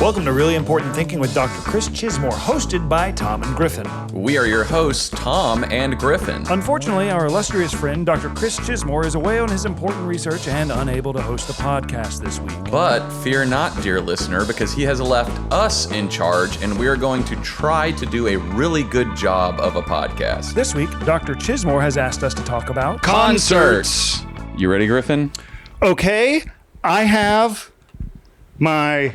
Welcome to Really Important Thinking with Dr. Chris Chismore, hosted by Tom and Griffin. We are your hosts, Tom and Griffin. Unfortunately, our illustrious friend, Dr. Chris Chismore, is away on his important research and unable to host the podcast this week. But fear not, dear listener, because he has left us in charge, and we are going to try to do a really good job of a podcast. This week, Dr. Chismore has asked us to talk about concerts. You ready, Griffin? Okay, I have my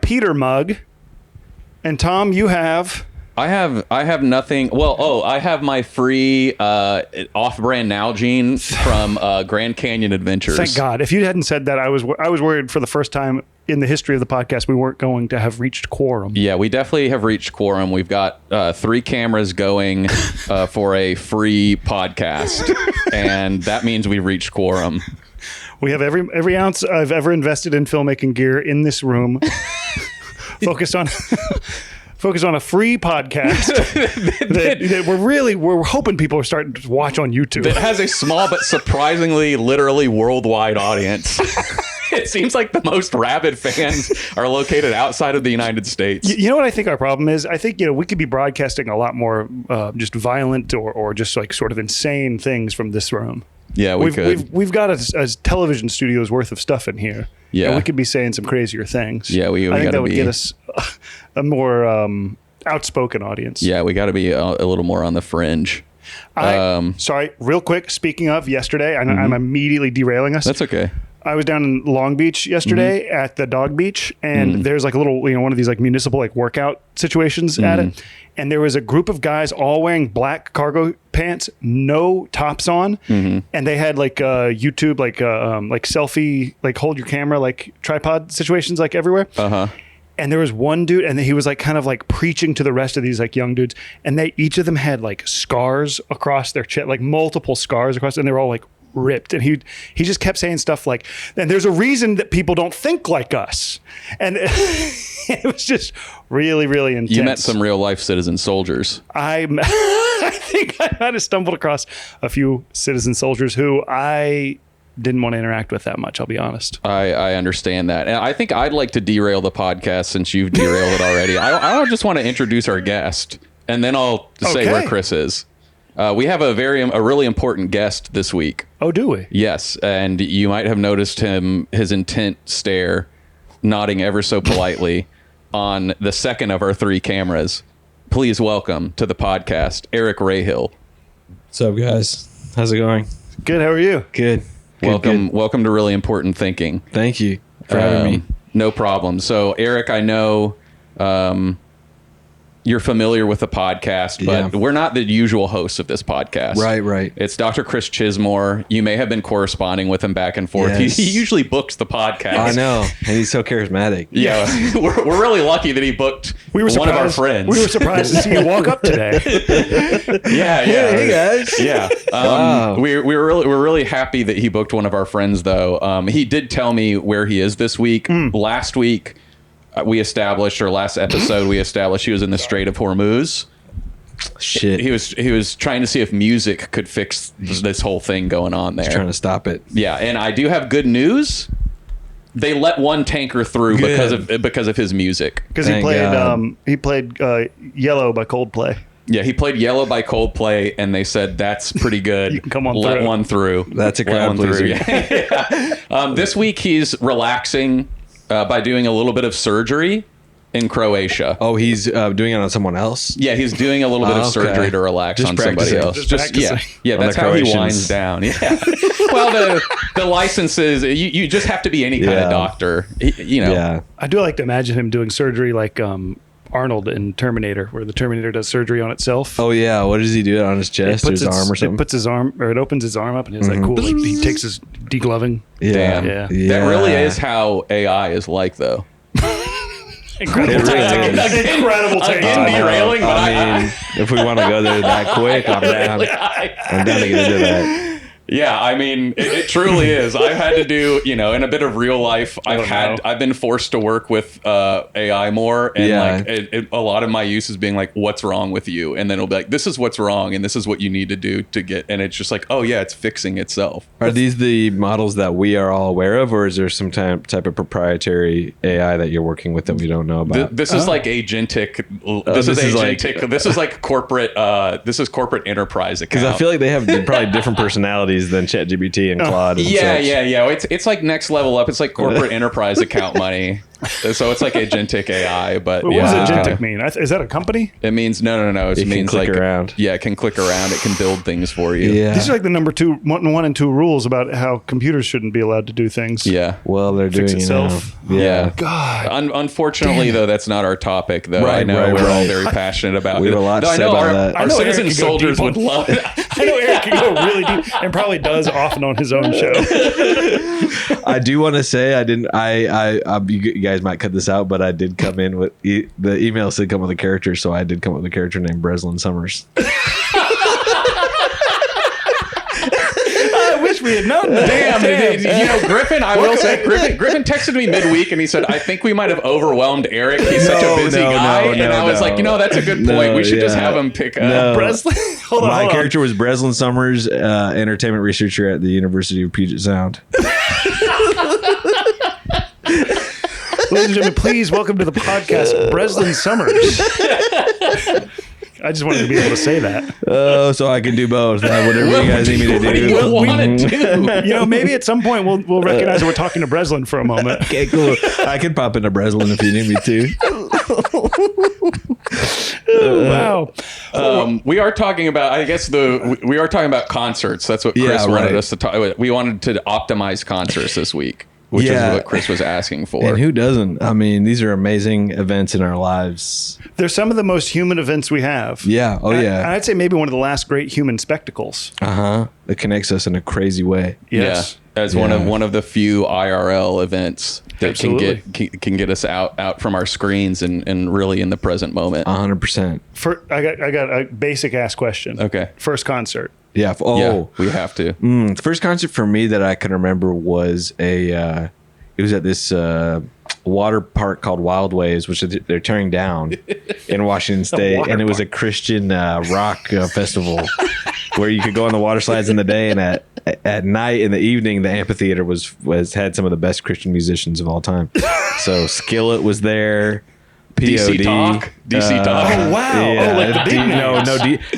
Peter mug, and Tom, you have... I have nothing. Well, I have my free off-brand Nalgene from Grand Canyon Adventures. Thank God. If you hadn't said that, I was worried for the first time in the history of the podcast we weren't going to have reached quorum. Yeah, we definitely have reached quorum. We've got 3 cameras going for a free podcast, and that means we've reached quorum. We have every ounce I've ever invested in filmmaking gear in this room, focused on a free podcast that we're hoping people are starting to watch on YouTube. That has a small but surprisingly, literally worldwide audience. It seems like the most rabid fans are located outside of the United States. You know what I think our problem is? I think we could be broadcasting a lot more just violent or just like sort of insane things from this room. Yeah, we could. We've got a television studio's worth of stuff in here. Yeah, and we could be saying some crazier things. Yeah, I think that would get us a more outspoken audience. Yeah, we got to be a little more on the fringe. Sorry, real quick. Speaking of yesterday, I'm immediately derailing us. That's okay. I was down in Long Beach yesterday at the dog beach, and there's like a little, one of these like municipal like workout situations at it. And there was a group of guys all wearing black cargo pants, no tops on. And they had like YouTube, like selfie, like hold your camera, like tripod situations, like everywhere. And there was one dude, and he was like kind of like preaching to the rest of these like young dudes. And each of them had like scars across their chest, like multiple scars across, and they were all like ripped. And he just kept saying stuff like, and there's a reason that people don't think like us. And it was just really, really intense. You met some real life citizen soldiers. I think I might have stumbled across a few citizen soldiers who I didn't want to interact with that much, I'll be honest. I understand that. And I think I'd like to derail the podcast since you've derailed it already. I just want to introduce our guest, and then I'll say where Chris is. We have a really important guest this week. Oh, do we? Yes, and you might have noticed his intent stare, nodding ever so politely on the second of our 3 cameras. Please welcome to the podcast, Eric Rahill. What's up, guys? How's it going? Good. How are you? Good. Welcome to Really Important Thinking. Thank you for having me. No problem. So, Eric, I know you're familiar with the podcast, but we're not the usual hosts of this podcast. Right. It's Dr. Chris Chismore. You may have been corresponding with him back and forth. Yes. He usually books the podcast. I know, and he's so charismatic. Yeah, we're really lucky that he booked one of our friends. We were surprised to see you walk up today. Yeah. Hey guys. Yeah. Wow. We're really happy that he booked one of our friends, though. He did tell me where he is this week. Last week, last episode, we established he was in the Strait of Hormuz. Shit. He was trying to see if music could fix this whole thing going on there. He's trying to stop it. Yeah, and I do have good news. They let one tanker through because of his music. Because he played Yellow by Coldplay. Yeah, he played Yellow by Coldplay, and they said that's pretty good. You can come on Let through. one through. That's a crowd pleaser. Yeah. This week he's relaxing by doing a little bit of surgery in Croatia. Oh, he's doing it on someone else? Yeah, he's doing a little bit of surgery to relax on somebody else. Yeah, that's how he winds down. Yeah. Well, the licenses, you just have to be any kind of doctor. Yeah. I do like to imagine him doing surgery like Arnold in Terminator, where the Terminator does surgery on itself. Oh yeah, what does he do on his chest or his arm or something? It puts his arm, or it opens his arm up, and it's like cool. Like he takes his degloving. Yeah. Yeah. That really is how AI is like, though. Incredible take. Incredible take. Again, derailing, but I mean, if we want to go there that quick, I'm down. I'm down to get into that. Yeah, I mean, it truly is. I've had to do, in a bit of real life, I've been forced to work with AI more, and a lot of my use is being like, what's wrong with you? And then it'll be like, this is what's wrong, and this is what you need to do to get, and it's just like, oh yeah, it's fixing itself. Are these the models that we are all aware of, or is there some type of proprietary AI that you're working with that we don't know about? This is like agentic. This is agentic. This is like corporate. This is corporate enterprise account. Because I feel like they have probably different personalities than ChatGPT and Claude. And yeah. It's like next level up. It's like corporate enterprise account money. So it's like agentic AI. But what does agentic mean? Is that a company? It means no. It means click like around. Yeah, it can click around. It can build things for you. Yeah. These are like the number one and two rules about how computers shouldn't be allowed to do things. Yeah. Well, they're Fix doing itself. it now. Yeah. God. Unfortunately, though, that's not our topic. Though Right, I know right, we're all right. very passionate about. We have a lot to say about that. Our citizen soldiers would love it. I know Eric can go really deep and probably does often on his own show. I do want to say you guys might cut this out, but I did come in with the email said come with a character, so I did come up with a character named Bresslin Summers. I wish we had known that. Damn. Griffin, I will say, Griffin texted me midweek and he said, I think we might have overwhelmed Eric. He's such a busy guy. And I was like, that's a good point. We should just have him pick up. Breslin. Hold on. My character was Bresslin Summers, entertainment researcher at the University of Puget Sound. Ladies and gentlemen, please welcome to the podcast, Bresslin Summers. I just wanted to be able to say that. Oh, so I can do both. Whatever you guys need me to do. We'll want to do. Maybe at some point we'll recognize that we're talking to Breslin for a moment. Okay, cool. I can pop into Breslin if you need me to. Wow. We are talking about, I guess we are talking about concerts. That's what Chris wanted us to talk. We wanted to optimize concerts this week, which is what Chris was asking for. And who doesn't? I mean, these are amazing events in our lives. They're some of the most human events we have. Yeah. Oh, yeah. I'd say maybe one of the last great human spectacles. It connects us in a crazy way. Yes. Yeah. As one of the few IRL events that can get us out from our screens and really in the present moment. 100%. I got a basic ass question. Okay. First concert. Yeah. We have to. The first concert for me that I can remember was it was at this water park called Wild Waves, which they're tearing down in Washington State, and it was a Christian rock festival where you could go on the water slides in the day, and at night in the evening, the amphitheater had some of the best Christian musicians of all time. So Skillet was there. DC Talk. DC Talk. Oh wow! Yeah. Oh, like the big names.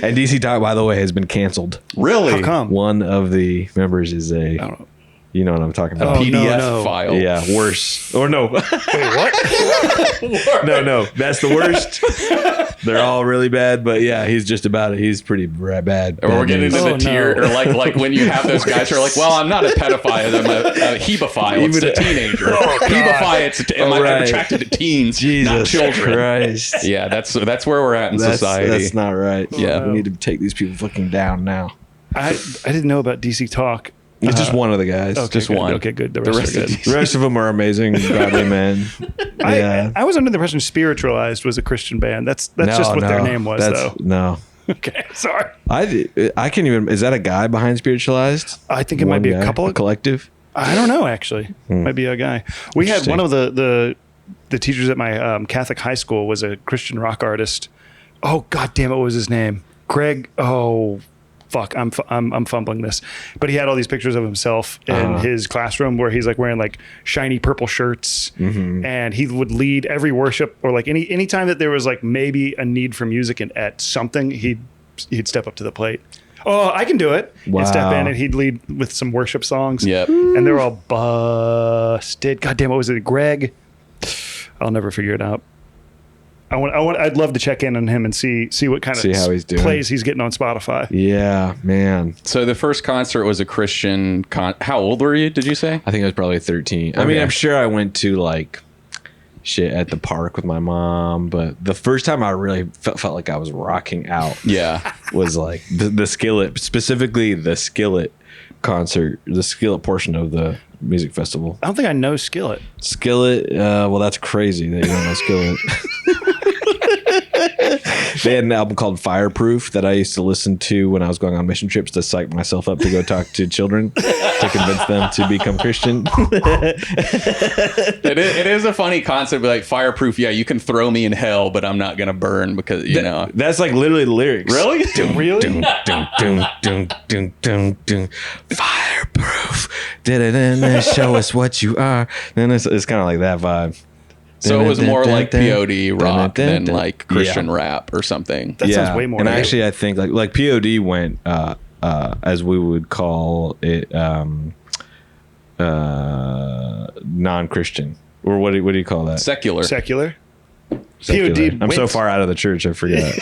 And DC Talk, by the way, has been canceled. Really? How come? One of the members is I don't know. you know what I'm talking about. PDF file. Yeah, worse. Or no. Wait, what? No, that's the worst. They're all really bad, but yeah, he's just about it. He's pretty bad. Or we're getting into the tier, or like when you have those guys who are like, well, I'm not a pedophile, I'm a hebephile. It's a teenager. Hebephile, I'm attracted to teens, not children. Christ. Yeah, that's where we're at in society. That's not right. Yeah. We need to take these people fucking down now. I didn't know about DC Talk. It's just one of the guys. Okay, just good. one. Okay, good. The rest are good. The rest of them are amazing, godly men. Yeah. I was under the impression Spiritualized was a Christian band. That's just what their name was, though. No. Okay, sorry. I can't even. Is that a guy behind Spiritualized? I think it might be a couple a of collective. I don't know, actually. Might be a guy. We had one of the teachers at my Catholic high school was a Christian rock artist. Oh, God damn it, what was his name? Greg. Oh, fuck. I'm fumbling this. But he had all these pictures of himself in his classroom where he's like wearing like shiny purple shirts. Mm-hmm. And he would lead every worship, or like any time that there was like maybe a need for music at something, he'd step up to the plate. Oh, I can do it. Wow. And step in, and he'd lead with some worship songs. Yep. And they're all busted. God damn, what was it? Greg? I'll never figure it out. I'd love to check in on him and see what kind of how he's doing. plays he's getting on Spotify. Yeah, man. So the first concert was a Christian how old were you, did you say? I think I was probably 13. I mean, I'm sure I went to like shit at the park with my mom, but the first time I really felt like I was rocking out was like the Skillet, specifically the Skillet concert, the Skillet portion of the music festival. I don't think I know Skillet. Skillet, well, that's crazy that you don't know Skillet. They had an album called Fireproof that I used to listen to when I was going on mission trips to psych myself up to go talk to children to convince them to become Christian. It is a funny concept, like Fireproof. Yeah, you can throw me in hell, but I'm not gonna burn because you know. That's like literally the lyrics. Really? Really? Fireproof. Show us what you are. Then it's kind of like that vibe. So it was more like POD rock than like Christian rap or something. That sounds way more. And real. actually, I think like POD went as we would call it non-Christian, or what do you call that? Secular. Secular. Secular. POD I'm so went. far out of the church, I forget.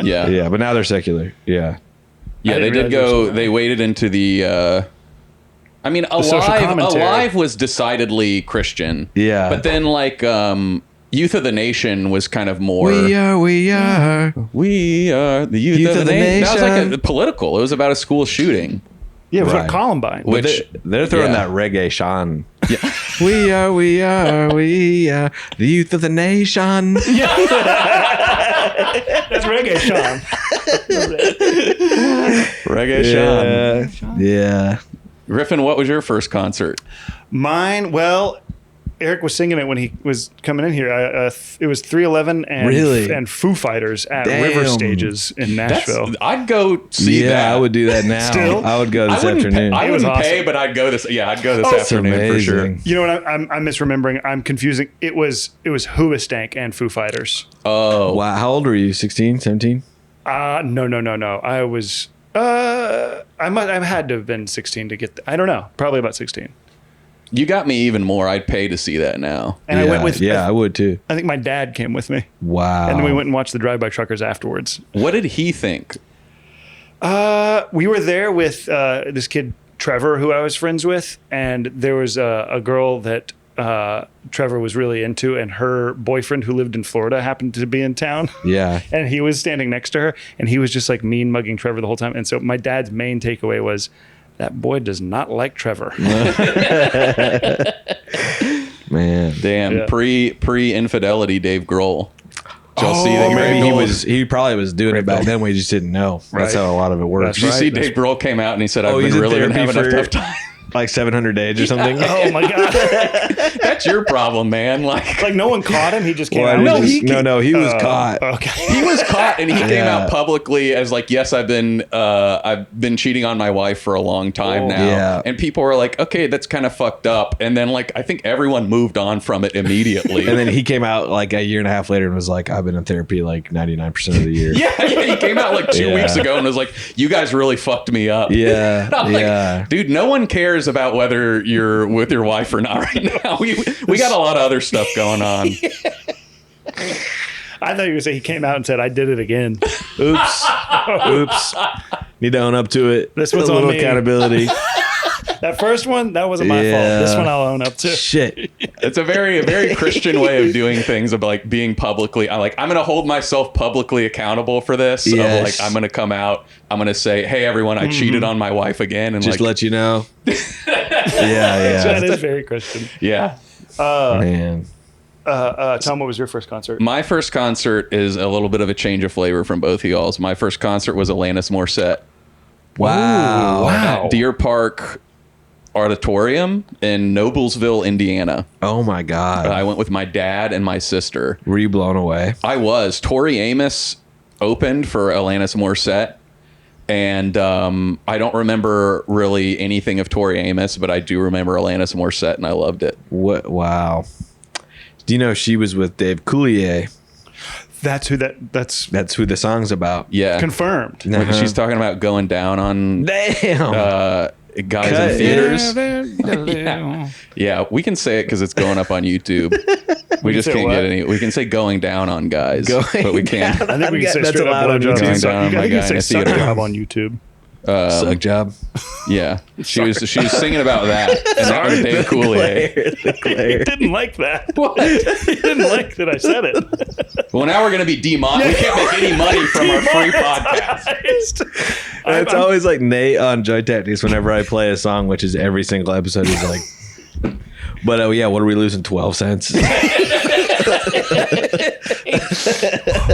Yeah. Yeah, but now they're secular. Yeah. Yeah, I they didn't did realize go. there was They waded into the. I mean, social commentary. Alive was decidedly Christian. Yeah. But then, like, Youth of the Nation was kind of more. We are the Youth of the Nation. That was like a political. It was about a school shooting. Yeah, it was Right. like Columbine. Which they're throwing yeah. that reggae Sean. Yeah. we are the youth of the nation. That's reggae, Sean. Reggae Sean. Yeah. Griffin, what was your first concert? Mine, well, Eric was singing it when he was coming in here. It was 311 and Foo Fighters at Damn. River Stages in Nashville. I'd go see that. Yeah, I would do that now. Still? I would go this afternoon. I It was wouldn't pay, awesome. but I'd go this. Yeah, I'd go this That's afternoon for sure. amazing. You know what? I'm misremembering. I'm confusing. It was Hoobastank and Foo Fighters. Oh, Wow. How old were you? 16, 17? No. I was. I had to have been 16 to get. I don't know. Probably about 16. you got me even more. I'd pay to see that now. And I went with. I would too. I think my dad came with me, Wow. and then we went and watched the Drive-By Truckers afterwards. What did he think? We were there with this kid Trevor, who I was friends with, and there was a girl that Trevor was really into, and her boyfriend, who lived in Florida, happened to be in town. Yeah. And he was standing next to her, and he was just like mean mugging Trevor the whole time. And so my dad's main takeaway was, that boy does not like Trevor. Man. Damn, Yeah. pre infidelity Dave Grohl. Did y'all see that? Maybe Dave Grohl- he probably was doing it back then. We just didn't know. That's Right. how a lot of it works. That's Did you right. see Dave Grohl came out and he said, I've he's been in really been therapy having a for- tough time. Like 700 days or something. Oh my God. That's your problem, man. Like Like no one caught him. He just came Well, out. No, he he was caught. Okay. he was caught and he came Yeah. out publicly as like, yes, I've been cheating on my wife for a long time now. Yeah. And people were like, okay, that's kind of fucked up. And then like I think everyone moved on from it immediately. And then he came out like a year and a half later and was like, I've been in therapy like 99% of the year. yeah, he came out like 2 Yeah. weeks ago and was like, you guys really fucked me up. Yeah. I'm Yeah. like, dude, no one cares about whether you're with your wife or not right now. We got a lot of other stuff going on. I thought you were going to say he came out and said, I did it again. Oops. Need to own up to it. This one's a on little me. accountability. That first one, that wasn't my fault. This one I'll own up to. Shit. It's a very Christian way of doing things, of like being publicly. I'm going to hold myself publicly accountable for this. Yes. Of like, I'm going to come out. I'm going to say, hey, everyone, I cheated on my wife again. And Just like, let you know. That Yeah. is very Christian. yeah. Man. Tom, what was your first concert? My first concert is a little bit of a change of flavor from both of y'all's. My first concert was Alanis Morissette. Wow. At Deer Park Auditorium in Noblesville, Indiana. Oh my God. I went with my dad and my sister. Were you blown away? I was. Tori Amos opened for Alanis Morissette. And I don't remember really anything of Tori Amos, but I do remember Alanis Morissette, and I loved it. What? Wow. Do you know she was with Dave Coulier? That's That's who the song's about. Yeah. confirmed. When she's talking about going down on Damn. guys Cut. in theaters. Yeah, we can say it because it's going up on YouTube. We just say can't what? get any. We can say going down on guys, but we can't. I think we can say That's straight allowed up on blowjob. YouTube. You Going down on my can guy in say a suck theater. job on YouTube. Suck job. Yeah, she was singing about that, and that was Dave Coulier. He didn't like that. What? He didn't like that I said it. Well, now we're going to be demonetized. We can't make any money from our free podcast. It's always like Nate on Joy Tactics whenever I play a song, which is every single episode is like, but yeah, what are we losing? 12 cents?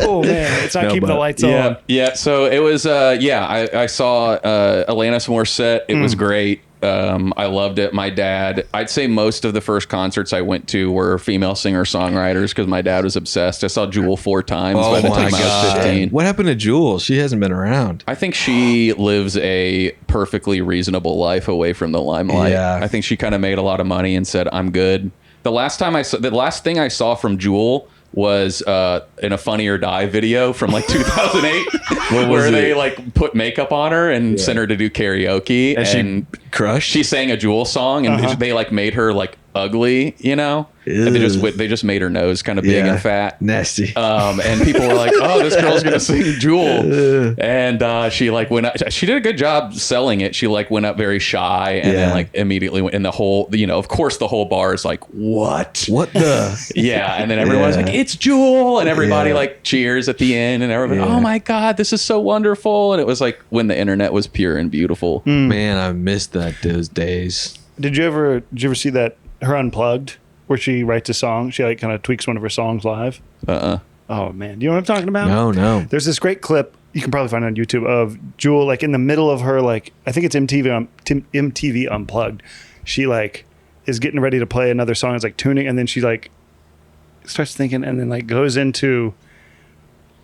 Oh man, it's not keeping the lights on. Yeah. So it was. I saw Alanis Morissette. It was great. I loved it. My dad, I'd say most of the first concerts I went to were female singer-songwriters because my dad was obsessed. I saw Jewel 4 times by the time I was 15. What happened to Jewel? She hasn't been around. I think she lives a perfectly reasonable life away from the limelight. Yeah. I think she kind of made a lot of money and said, I'm good. The last thing I saw from Jewel was in a Funny or Die video from like 2008 where they like put makeup on her and sent her to do karaoke and she crushed. She sang a Jewel song and they like made her like ugly, you know. And they just made her nose kind of big and fat, nasty. And people were like, "Oh, this girl's gonna sing Jewel," and she like went up. She did a good job selling it. She like went up very shy, and then like immediately went in the whole. You know, of course, the whole bar is like, "What? What the?" Yeah, and then everyone's like, "It's Jewel," and everybody like cheers at the end, and everybody, "Oh my God, this is so wonderful!" And it was like when the internet was pure and beautiful. Man, I missed those days. Did you ever see that her Unplugged, where she writes a song? She like kind of tweaks one of her songs live. Oh man, do you know what I'm talking about? No. There's this great clip you can probably find on YouTube of Jewel like in the middle of her like I think it's MTV Unplugged. She like is getting ready to play another song. It's like tuning, and then she like starts thinking, and then like goes into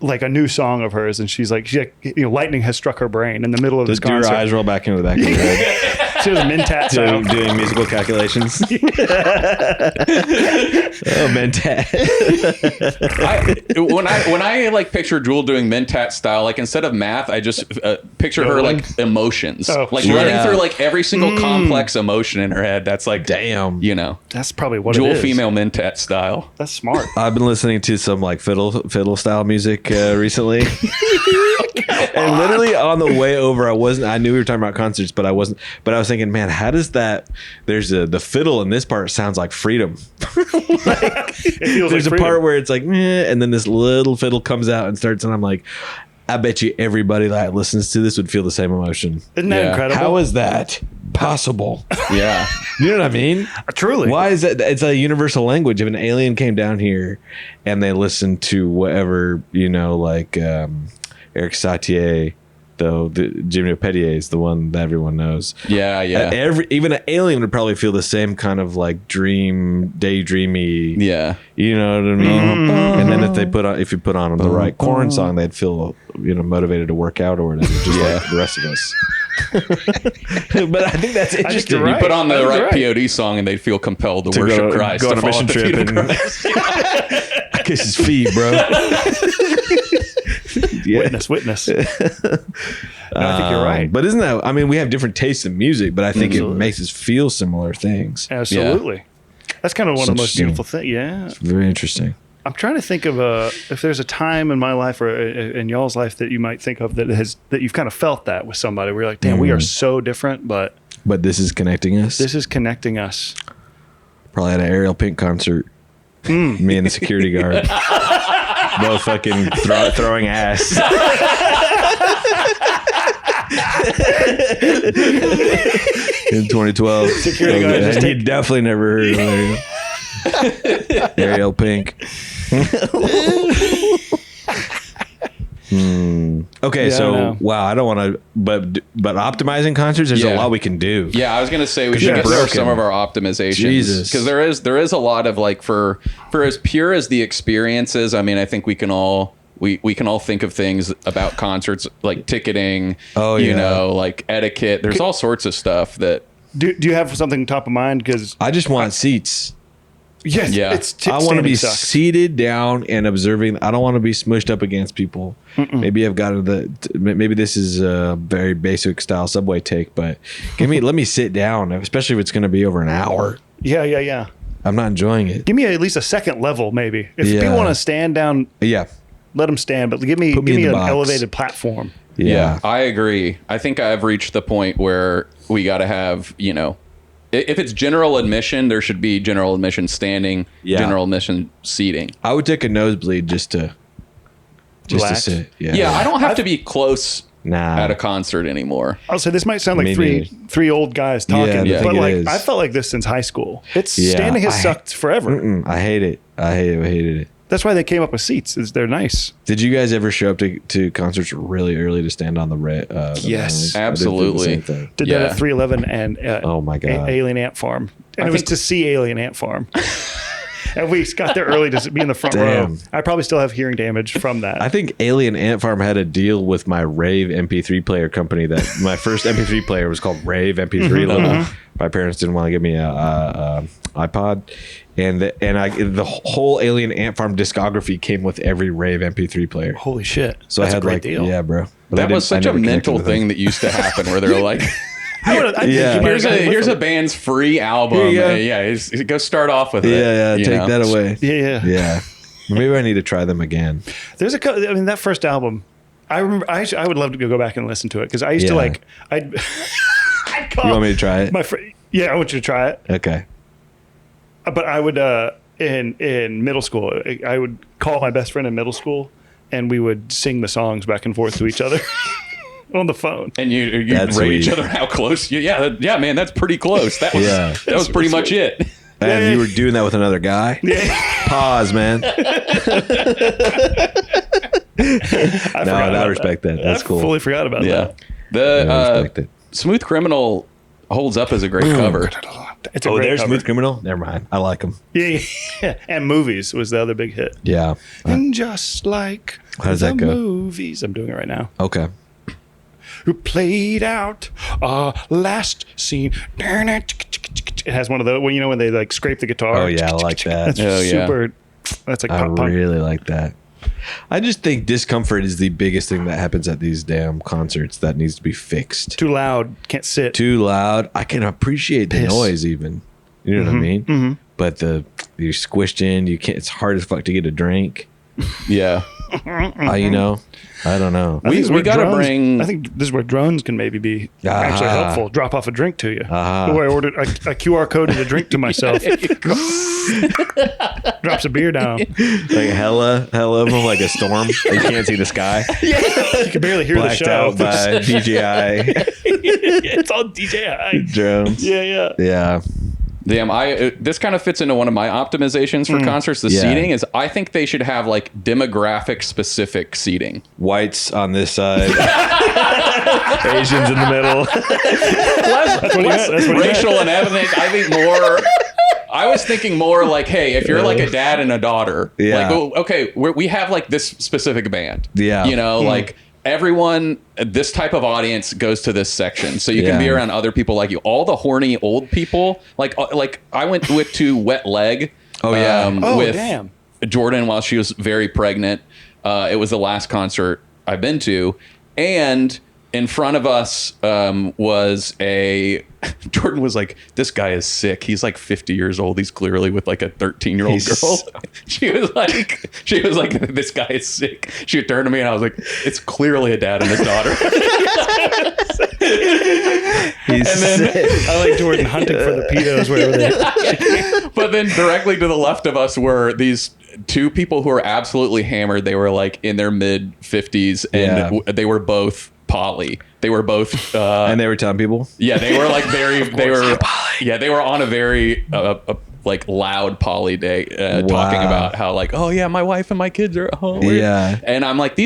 like a new song of hers, and she's like lightning has struck her brain in the middle of this concert. Your eyes roll back into the back of your head? She was Mentat style. Doing musical calculations. Mentat. When I like picture Jewel doing Mentat style, like instead of math, I just picture her like emotions, like running through like every single complex emotion in her head. That's like, damn, you know, that's probably what Jewel it is. female Mentat style. That's smart. I've been listening to some like fiddle style music recently. And literally on the way over, I knew we were talking about concerts, but I was thinking, man, how does that? The fiddle in this part sounds like freedom. There's a part where it's like, and then this little fiddle comes out and starts, and I'm like, I bet you everybody that listens to this would feel the same emotion. Isn't that incredible? How is that possible? Yeah, you know what I mean? Truly. Why is that? It's a universal language. If an alien came down here and they listened to whatever, like Eric Satie, though Jimmy Petier is the one that everyone knows. Yeah. Even an alien would probably feel the same kind of like daydreamy. Yeah, you know what I mean. And then if you put on the right Korn song, they'd feel motivated to work out or whatever, just like the rest of us. But I think that's interesting. You put on the right POD song, and they'd feel compelled to worship Christ. Go on a mission trip and kiss his feet, bro. Witness. No, I think you're right. But isn't that? I mean, we have different tastes in music, but I think it makes us feel similar things. Absolutely. Yeah. That's kind of one of the most beautiful things. Yeah, it's very interesting. I'm trying to think of if there's a time in my life or in y'all's life that you might think of that you've kind of felt that with somebody where you're like, damn, we are so different, but this is connecting us. This is connecting us. Probably at an Ariel Pink concert. Me and the security guard. Both fucking throwing ass. In 2012. Security guard he definitely never heard of Ariel Pink. Okay, wow, I don't want to, but optimizing concerts, there's a lot we can do. Yeah, I was gonna say we should get through some of our optimizations, because there is a lot of like for as pure as the experience is. I mean, I think we can all think of things about concerts like ticketing, like etiquette. There's all sorts of stuff that. Do you have something top of mind? Because I just want seats. Yes, yeah. I want to be seated down and observing. I don't want to be smushed up against people. Maybe I've got maybe this is a very basic style subway take, but let me sit down, especially if it's going to be over an hour. Yeah. I'm not enjoying it. Give me at least a second level, maybe. If people want to stand down, let them stand. But give me an elevated platform. Yeah, I agree. I think I've reached the point where we got to have, if it's general admission, there should be general admission standing, general admission seating. I would take a nosebleed just to sit. Yeah, I don't have to be close at a concert anymore. I'll say this might sound like Me three old guys talking, Yeah, but it like is. I felt like this since high school. It's Yeah, standing has sucked forever. I hate it. I hated it. That's why they came up with seats. They're nice. Did you guys ever show up to concerts really early to stand on the Yes. railings? I did Absolutely. the same thing. Did that at 311 and Oh my God. Alien Ant Farm, and I it was think- to see Alien Ant Farm. And we got there early to be in the front Damn. row. I probably still have hearing damage from that. I think Alien Ant Farm had a deal with my Rave MP3 player company. That my first MP3 player was called Rave MP3 level. My parents didn't want to give me a iPod, and the whole Alien Ant Farm discography came with every Rave MP3 player. Holy shit! So That's I had a great like, deal. yeah, bro. But That was such a mental thing That that used to happen where they're like, I think Yeah. you might here's have gotten here's with a band's free album. Here you go. Go start off with it. yeah, you take know? that away. Yeah. Yeah. Maybe I need to try them again. There's I mean, that first album, I remember. I would love to go back and listen to it because I used to Yeah. like. I'd call You want me to try it? my friend. Yeah, I want you to try it. Okay. But I would in middle school, I would call my best friend in middle school, and we would sing the songs back and forth to each other on the phone. And you That's rate each sweet. other how close. Yeah, man, that's pretty close. That was Yeah. that was pretty much it. And you were doing that with another guy? Pause, man. I forgot I about respect that. That's I cool. fully forgot about Yeah, that. I respect it. Smooth Criminal holds up as a great cover. It's a great cover. Smooth Criminal? Never mind. I like him. Yeah. And Movies was the other big hit. Yeah. And just like How does the that go? movies, I'm doing it right now. Okay. Who played out our last scene? It has one of the when they like scrape the guitar. Oh, yeah. I like that. That's Oh, yeah. super. That's like I pop punk. really like that. I just think discomfort is the biggest thing that happens at these damn concerts that needs to be fixed. Too loud, can't sit. Too loud. I can appreciate the Piss. noise even. You know what I mean? Mm-hmm. But you're squished in. You can't. It's hard as fuck to get a drink. Yeah, You know. I don't know. I think this is we where gotta drones- bring- I think this is where drones can maybe be actually helpful. Drop off a drink to you. The way I ordered a QR coded a drink to myself. Drops a beer down. Like hella of them, like a storm. You can't see the sky. You can barely hear Blacked the show. out by DJI It's all DJI. drones. Yeah. Yeah. damn. This kind of fits into one of my optimizations for concerts. The Yeah. seating is I think they should have like demographic specific seating. Whites on this side. Asians in the middle. That's what he meant. That's what he meant. Racial and ethnic. I think more. I was thinking more like, hey, if you're like a dad and a daughter, Yeah. like, oh, okay, we have like this specific band. Yeah. You know, like everyone, this type of audience goes to this section. So you can be Yeah. around other people like you. All the horny old people, like I went to Wet Leg. Oh, yeah. Oh, with damn. Jordan while she was very pregnant. It was the last concert I've been to. And in front of us was Jordan was like, this guy is sick. He's like 50 years old. He's clearly with like a 13-year-old He's- girl. She was like, this guy is sick. She turned to me and I was like, it's clearly a dad and his daughter. He's And then- sick. I like Jordan hunting for the pedos wherever they But then directly to the left of us were these two people who were absolutely hammered. They were like in their mid 50s and they were both poly. They were both And they were telling people. yeah, they were like they were on a very like loud poly day talking about how like, oh yeah, my wife and my kids are at home. Yeah. And I'm like, all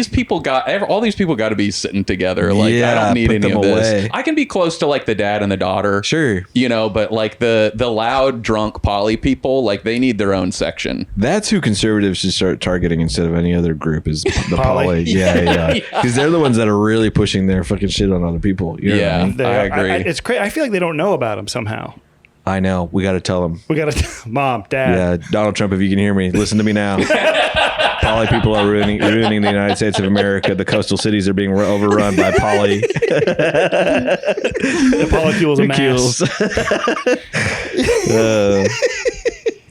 these people got to be sitting together. Like I Yeah, don't need put any them of this. away. I can be close to like the dad and the daughter. Sure. You know, but like the loud drunk poly people, like they need their own section. That's who conservatives should start targeting instead of any other group is the Poly. poly. Yeah. Because they're the ones that are really pushing their fucking shit on other people. You know what I mean? They I are- agree. it's crazy. I feel like they don't know about him somehow. I know. We got to tell them. We got to, Mom, Dad. Yeah, Donald Trump, if you can hear me, listen to me now. Poly people are ruining the United States of America. The coastal cities are being overrun by poly. The polycules a mass.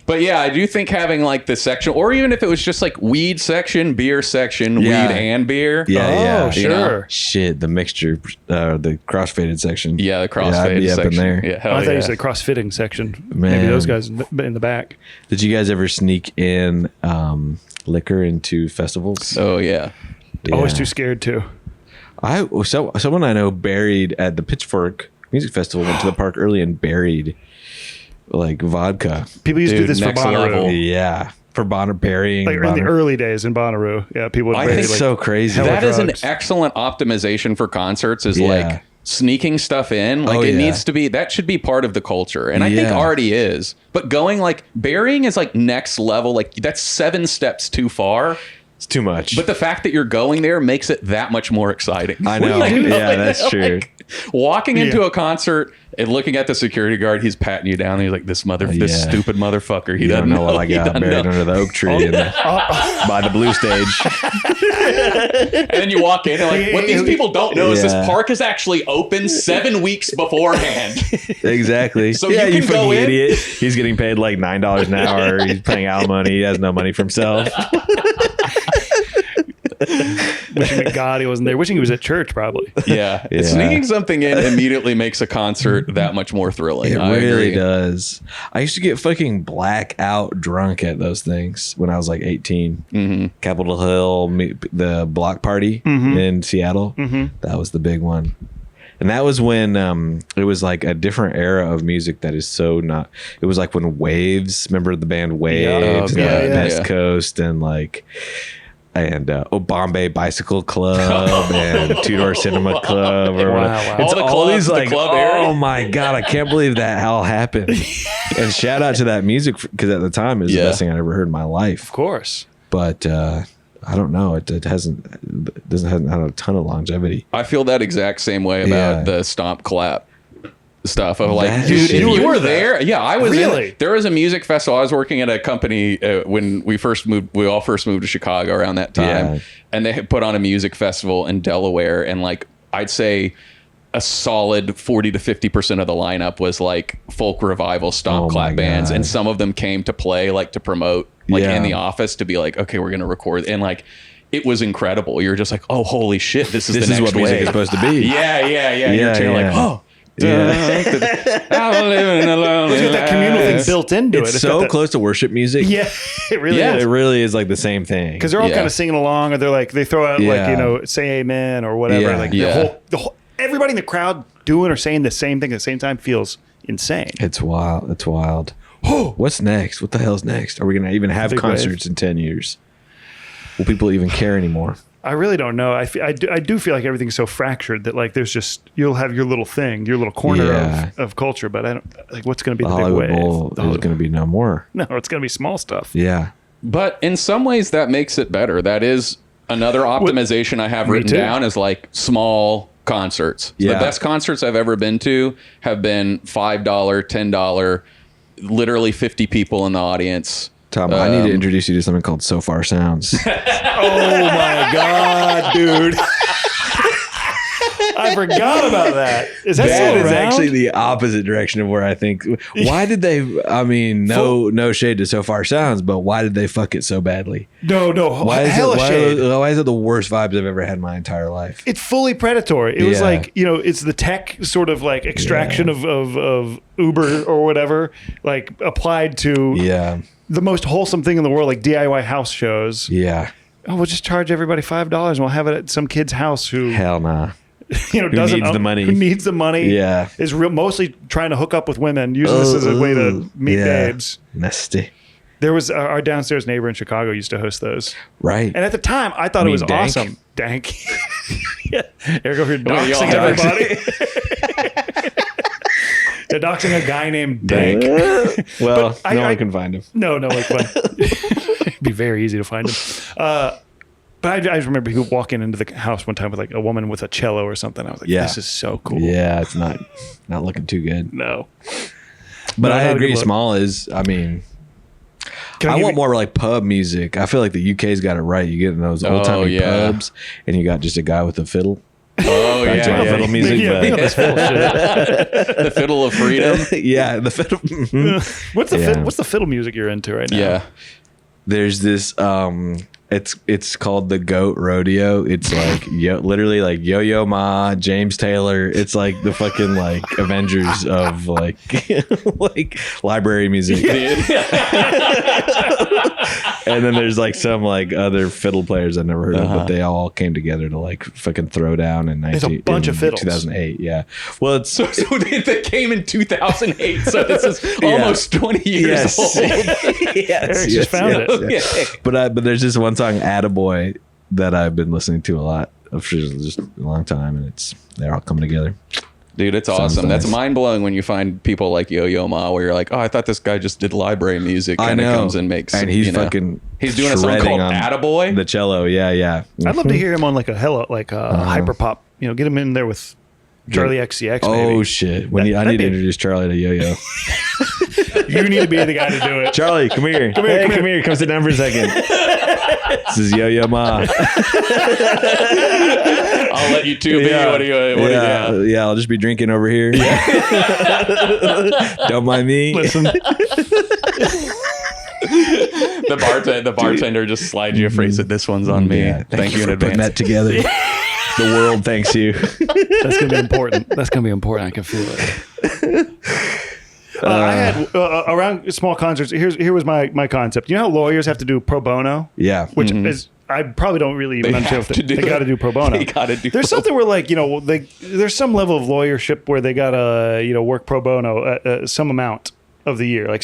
But yeah, I do think having like the section, or even if it was just like weed section, beer section, Yeah. weed and beer. Yeah, Oh, sure. know? Shit, the mixture, the crossfaded section. Yeah, the I'd crossfade be up in section. there. Yeah, hell I thought yeah. you said cross-fitting section. Maybe Man. those guys in the back. Did you guys ever sneak in liquor into festivals? Oh yeah. Always Yeah. too scared to. Someone I know buried at the Pitchfork Music Festival went to the park early and buried like vodka. People used to do this for Bonnaroo. Yeah. For burying. Like in the early days in Bonnaroo. Yeah, people would I bury, think like, so crazy. That is an drugs. excellent optimization for concerts is like sneaking stuff in. Like it needs to be, that should be part of the culture. And I think already is. But going like burying is like next level. Like that's 7 steps too far. It's too much. But the fact that you're going there makes it that much more exciting. I know. That's true. Like, walking into a concert and looking at the security guard, he's patting you down. And he's like, "This stupid motherfucker. He doesn't know what I got buried under the oak tree by the blue stage." And then you walk in and like, what these people don't know is this park is actually open 7 weeks beforehand. Exactly. So you can go in. Idiot. He's getting paid like $9 an hour. He's paying alimony. He has no money for himself. Wishing that God he wasn't there. Wishing he was at church, probably. Yeah. Sneaking something in immediately makes a concert that much more thrilling. It really does. I used to get fucking blackout drunk at those things when I was like 18. Mm-hmm. Capitol Hill, the block party in Seattle. Mm-hmm. That was the big one. And that was when it was like a different era of music that is so not. It was like when Waves, remember the band Waves, West Coast, and like. And Bombay Bicycle Club and Two Door Cinema Club. Or wow. It's all these like, oh my God, I can't believe that all happened. And shout out to that music because at the time it was the best thing I'd ever heard in my life. Of course. But I don't know. It hasn't had a ton of longevity. I feel that exact same way about the Stomp Clap stuff of like, dude, if you were there. Yeah, I was. Really? There was a music festival. I was working at a company when we all first moved to Chicago around that time, and they had put on a music festival in Delaware, and like I'd say a solid 40 to 50% of the lineup was like folk revival stomp clap bands, and some of them came to play like to promote like in the office to be like, okay, we're gonna record, and like it was incredible. You're just like, oh holy shit, this is what music is supposed to be. Yeah. You're like, oh. It's got that communal thing built into it. It's so close to worship music. Yeah, it really is. It really is like the same thing. Because they're all kind of singing along, or they're like they throw out like say amen or whatever. Yeah. Like the whole everybody in the crowd doing or saying the same thing at the same time feels insane. It's wild. It's wild. What's next? What the hell's next? Are we gonna even have concerts in 10 years? Will people even care anymore? I really don't know. I do feel like everything's so fractured that like there's just you'll have your little thing, your little corner of culture, but I don't like what's going to be the big Hollywood wave. Bowl is going to be no more. No, it's going to be small stuff. Yeah, but in some ways that makes it better. That is another optimization I have written down is like small concerts. The best concerts I've ever been to have been $5, $10, literally 50 people in the audience. Tom, I need to introduce you to something called So Far Sounds. Oh my God, dude. I forgot about that. Is that still around? Is actually the opposite direction of where I think. Why did they? I mean, no shade to So Far Sounds, but why did they fuck it so badly? No. Why is it the worst vibes I've ever had in my entire life? It's fully predatory. It was like, it's the tech sort of like extraction of Uber or whatever, like applied to the most wholesome thing in the world, like DIY house shows. Yeah. Oh, we'll just charge everybody $5 and we'll have it at some kid's house who hell nah. Who needs the money? Who needs the money? Yeah, is mostly trying to hook up with women, using this as a way to meet babes. Nasty. There was our downstairs neighbor in Chicago used to host those, right? And at the time, I thought it was Dank? awesome. Dank. Eric over here doxing everybody. They're doxing a guy named Dank. Well, no one can find him. No one can. It'd be very easy to find him. But I just remember people walking into the house one time with like a woman with a cello or something. I was like, this is so cool. Yeah, it's not looking too good. No. But I agree, small is, I mean, I want more like pub music. I feel like the UK's got it right. You get in those old-timey pubs and you got just a guy with a fiddle. Oh, fiddle music. The fiddle of freedom. Yeah, the fiddle. What's the fiddle music you're into right now? Yeah. There's this it's called the Goat Rodeo. It's like literally like Yo-Yo Ma, James Taylor. It's like the fucking like Avengers of like like library music. And then there's like some like other fiddle players I've never heard of, but they all came together to like fucking throw down in There's a bunch of fiddles. 2008. Yeah. Well, it's So they came in 2008. So this is almost 20 years old. Eric just found it. Okay. But there's this one song, Attaboy, that I've been listening to a lot for just a long time, and they're all coming together. Dude, it's Sounds awesome. nice. That's mind blowing when you find people like Yo-Yo Ma, where you're like, oh, I thought this guy just did library music, I and it know. comes and makes. And he's fucking. He's doing a song shredding called on Attaboy. The cello, yeah. I'd love to hear him on like a hyper pop. Get him in there with Charlie XCX. Maybe. Oh shit! I need to introduce Charlie to Yo-Yo. You need to be the guy to do it. Charlie, come here. Come here. Come sit down for a second. This is Yo-Yo Ma. I'll let you two be. What do you? Yeah, I'll just be drinking over here. Don't mind me. Listen, The bartender just slides you a phrase that this one's on me. Yeah, Thank you in for putting advance. that together. The world thanks you. that's gonna be important. That's gonna be important. I can feel it. I had around small concerts. Here was my concept. You know how lawyers have to do pro bono, Yeah. which is I probably don't really even They understand. have to do They it. got to do pro bono. They gotta do There's pro something where like there's some level of lawyership where they gotta work pro bono some amount of the year. Like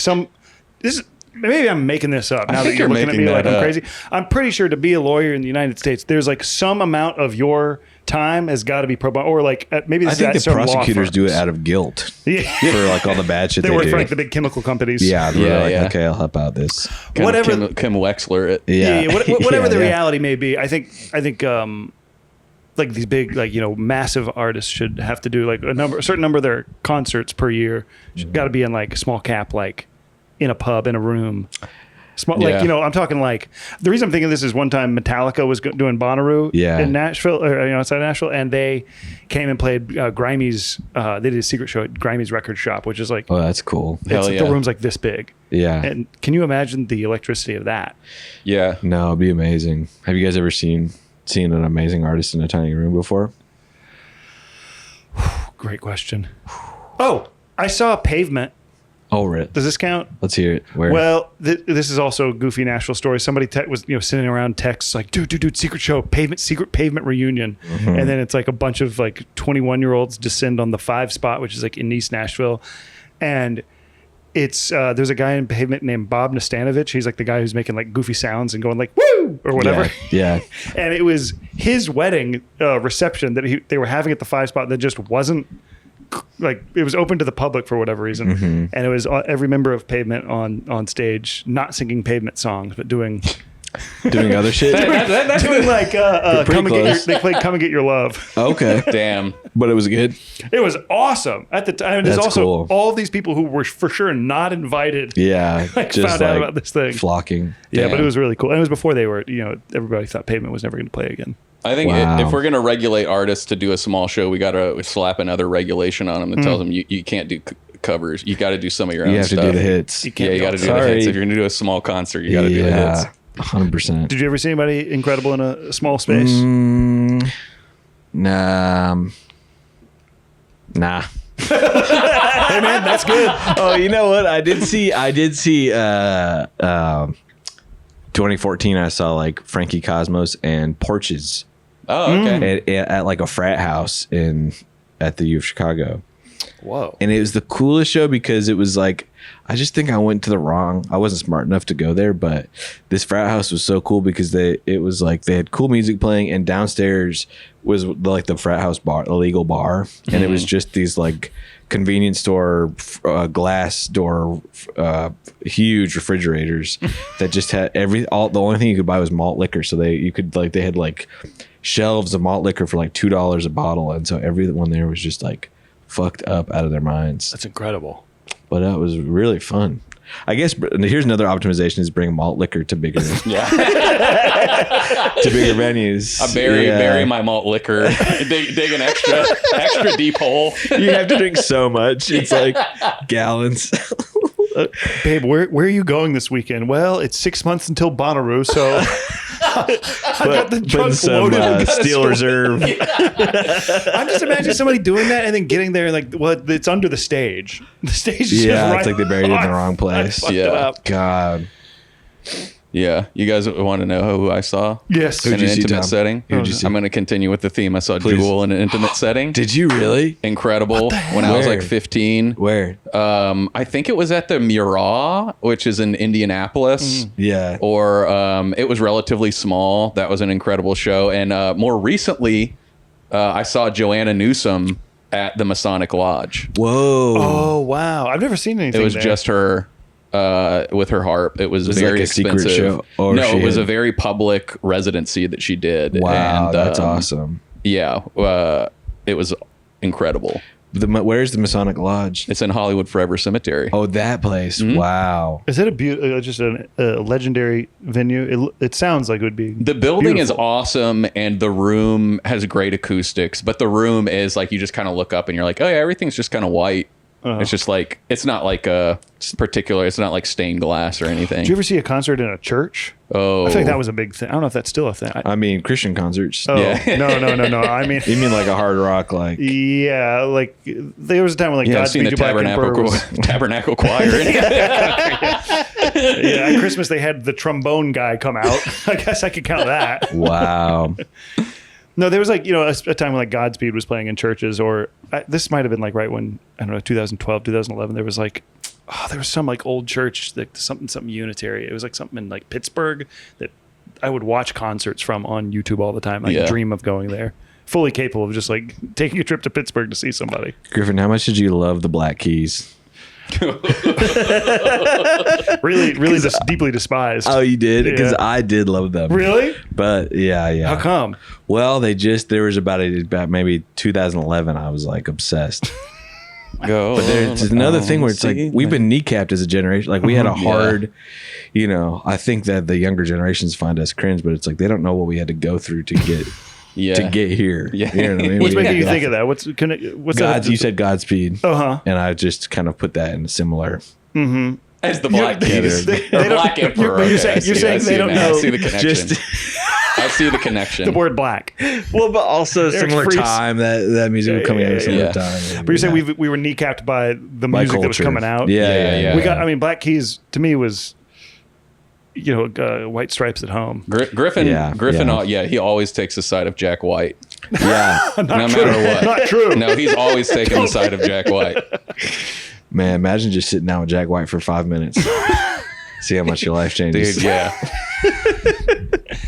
maybe I'm making this up now that think you're you're looking at making me like that I'm up. crazy. I'm pretty sure to be a lawyer in the United States, there's like some amount of your time has got to be pro bono, or like maybe I this think is the at certain law prosecutors do it firms. out of guilt Yeah. for like all the bad shit They they work do. for like the big chemical companies. Yeah, they're like, Yeah. okay, I'll help out this. Kind of Whatever- Kim Wexler it. Yeah, Whatever Yeah, the yeah. reality may be, I think like these big massive artists should have to do like a certain number of their concerts per year. Got to be in like small cap, like in a pub in a room. Small, Yeah. I'm talking like the reason I'm thinking this is one time Metallica was doing Bonnaroo in Nashville, or outside Nashville, and they came and played Grimey's. They did a secret show at Grimey's Record Shop, which is like Oh, that's cool. it's Hell like yeah. the room's like this big. Yeah. And can you imagine the electricity of that? Yeah. No, it'd be amazing. Have you guys ever seen an amazing artist in a tiny room before? Great question. Oh, I saw Pavement. Oh, right. Does this count? Let's hear it. Where? Well, this is also a goofy Nashville story. Somebody was sitting around texts like, dude, secret show, secret pavement reunion, and then it's like a bunch of like 21-year-olds descend on the 5 spot, which is like in East Nashville, and it's there's a guy in Pavement named Bob Nastanovich. He's like the guy who's making like goofy sounds and going like woo or whatever. Yeah. And it was his wedding reception that they were having at the 5 spot that just wasn't like it was open to the public for whatever reason, and it was every member of Pavement on stage, not singing Pavement songs, but doing Doing other shit. That's doing like pretty close. they played "Come and Get Your Love." Okay. damn. But it was good. It was awesome at the time. There's That's also cool. all these people who were for sure not invited. Yeah. Like, just found out about this thing. flocking. Yeah, but Damn. it was really cool. And it was before they were, everybody thought Pavement was never going to play again. I think Wow. if we're going to regulate artists to do a small show, we got to slap another regulation on them that tells them you can't do covers. You got to do some of your own You have to stuff. do the hits. You can't Yeah, you be got to all- do the hits. Sorry. If you're going to do a small concert, you got to do the hits. 100%. Did you ever see anybody incredible in a small space? Nah. Hey man, that's good. Oh, you know what? I did see 2014 I saw like Frankie Cosmos and Porches Oh, okay. at like a frat house at the U of Chicago. Whoa. And it was the coolest show because it was like, I just think I went to I wasn't smart enough to go there, but this frat house was so cool because it was like they had cool music playing, and downstairs was like the frat house bar, a legal bar. And it was just these like convenience store, glass door, huge refrigerators that just had the only thing you could buy was malt liquor. So they had like shelves of malt liquor for like $2 a bottle. And so everyone there was just like fucked up out of their minds. That's incredible. But it was really fun. I guess here's another optimization: is bring malt liquor to bigger Yeah. to bigger venues. I bury my malt liquor, dig an extra deep hole. You have to drink so much; it's like gallons. Babe, where are you going this weekend? Well, it's 6 months until Bonnaroo, so I got the trunk some loaded. Steel Reserve. I'm just imagining somebody doing that and then getting there and like, well, it's under the stage. The stage is just Yeah, right. it's like they buried it in the wrong place. Fucked it Yeah. up. God. Yeah, you guys want to know who I saw? Yes. In Who'd an you see, intimate Tom? setting. Who'd you see? I'm going to continue with the theme. I saw Please. Jewel in an intimate setting. Did you really? Incredible. When I was Where? like 15. Where? I think it was at the Murrah, which is in Indianapolis. Yeah. Or it was relatively small. That was an incredible show. And more recently, I saw Joanna Newsom at the Masonic Lodge. Whoa. Oh wow! I've never seen anything. It was there. just her with her harp. It was Was it very like a secret expensive. show? Or No, she it was had- a very public residency that she did. Wow, And, that's awesome. Yeah, it was incredible. Where's the Masonic Lodge? It's in Hollywood Forever Cemetery. Oh, that place. Wow. Is it just a legendary venue? It sounds like it would be. The building is beautiful. awesome, and the room has great acoustics. But the room is like you just kind of look up and you're like, oh yeah, everything's just kind of white. It's just like it's not like a particular. It's not like stained glass or anything. Did you ever see a concert in a church? Oh, I think that was a big thing. I don't know if that's still a thing. I mean, Christian concerts. Oh Yeah. no. I mean, You mean like a hard rock, like? yeah, like there was a time when like yeah, I've seen Godspeed the You Black Emperor was. Tabernacle Choir. Yeah, at Christmas they had the trombone guy come out. I guess I could count that. Wow. No, there was like, a time when like Godspeed was playing in churches, or this might have been like right when, I don't know, 2012, 2011, there was like, there was some like old church, like something Unitary. It was like something in like Pittsburgh that I would watch concerts from on YouTube all the time. Like Yeah. dream of going there. Fully capable of just like taking a trip to Pittsburgh to see somebody. Griffin, how much did you love the Black Keys? Really deeply despised. Oh, you did? Because Yeah. I did love them. Really? But yeah. How come? Well, there was about maybe 2011. I was like obsessed. Go. But there's another thing where it's like we've been kneecapped as a generation. Like we had a hard, I think that the younger generations find us cringe, but it's like they don't know what we had to go through to get here. Yeah. You know what I mean? What's We making you had think of that? What's that? You said Godspeed. Uh-huh. And I just kind of put that in a similar. As the Black Keys. They Or don't- Black Emperor. But you're Okay, saying I see they it don't now. know. I see the connection. Just I see the connection. The word black. well, but also Eric's similar freeze. time that music was coming out at a similar yeah. time. But you're saying we were kneecapped by the By music that was culture. coming out. Yeah. We got. I mean, Black Keys to me was, White Stripes at Home. Griffin. Yeah. He always takes the side of Jack White. Yeah. no matter what. Not true. No, he's always taking the side of Jack White. Man, imagine just sitting down with Jack White for 5 minutes. See how much your life changes. Dude, yeah.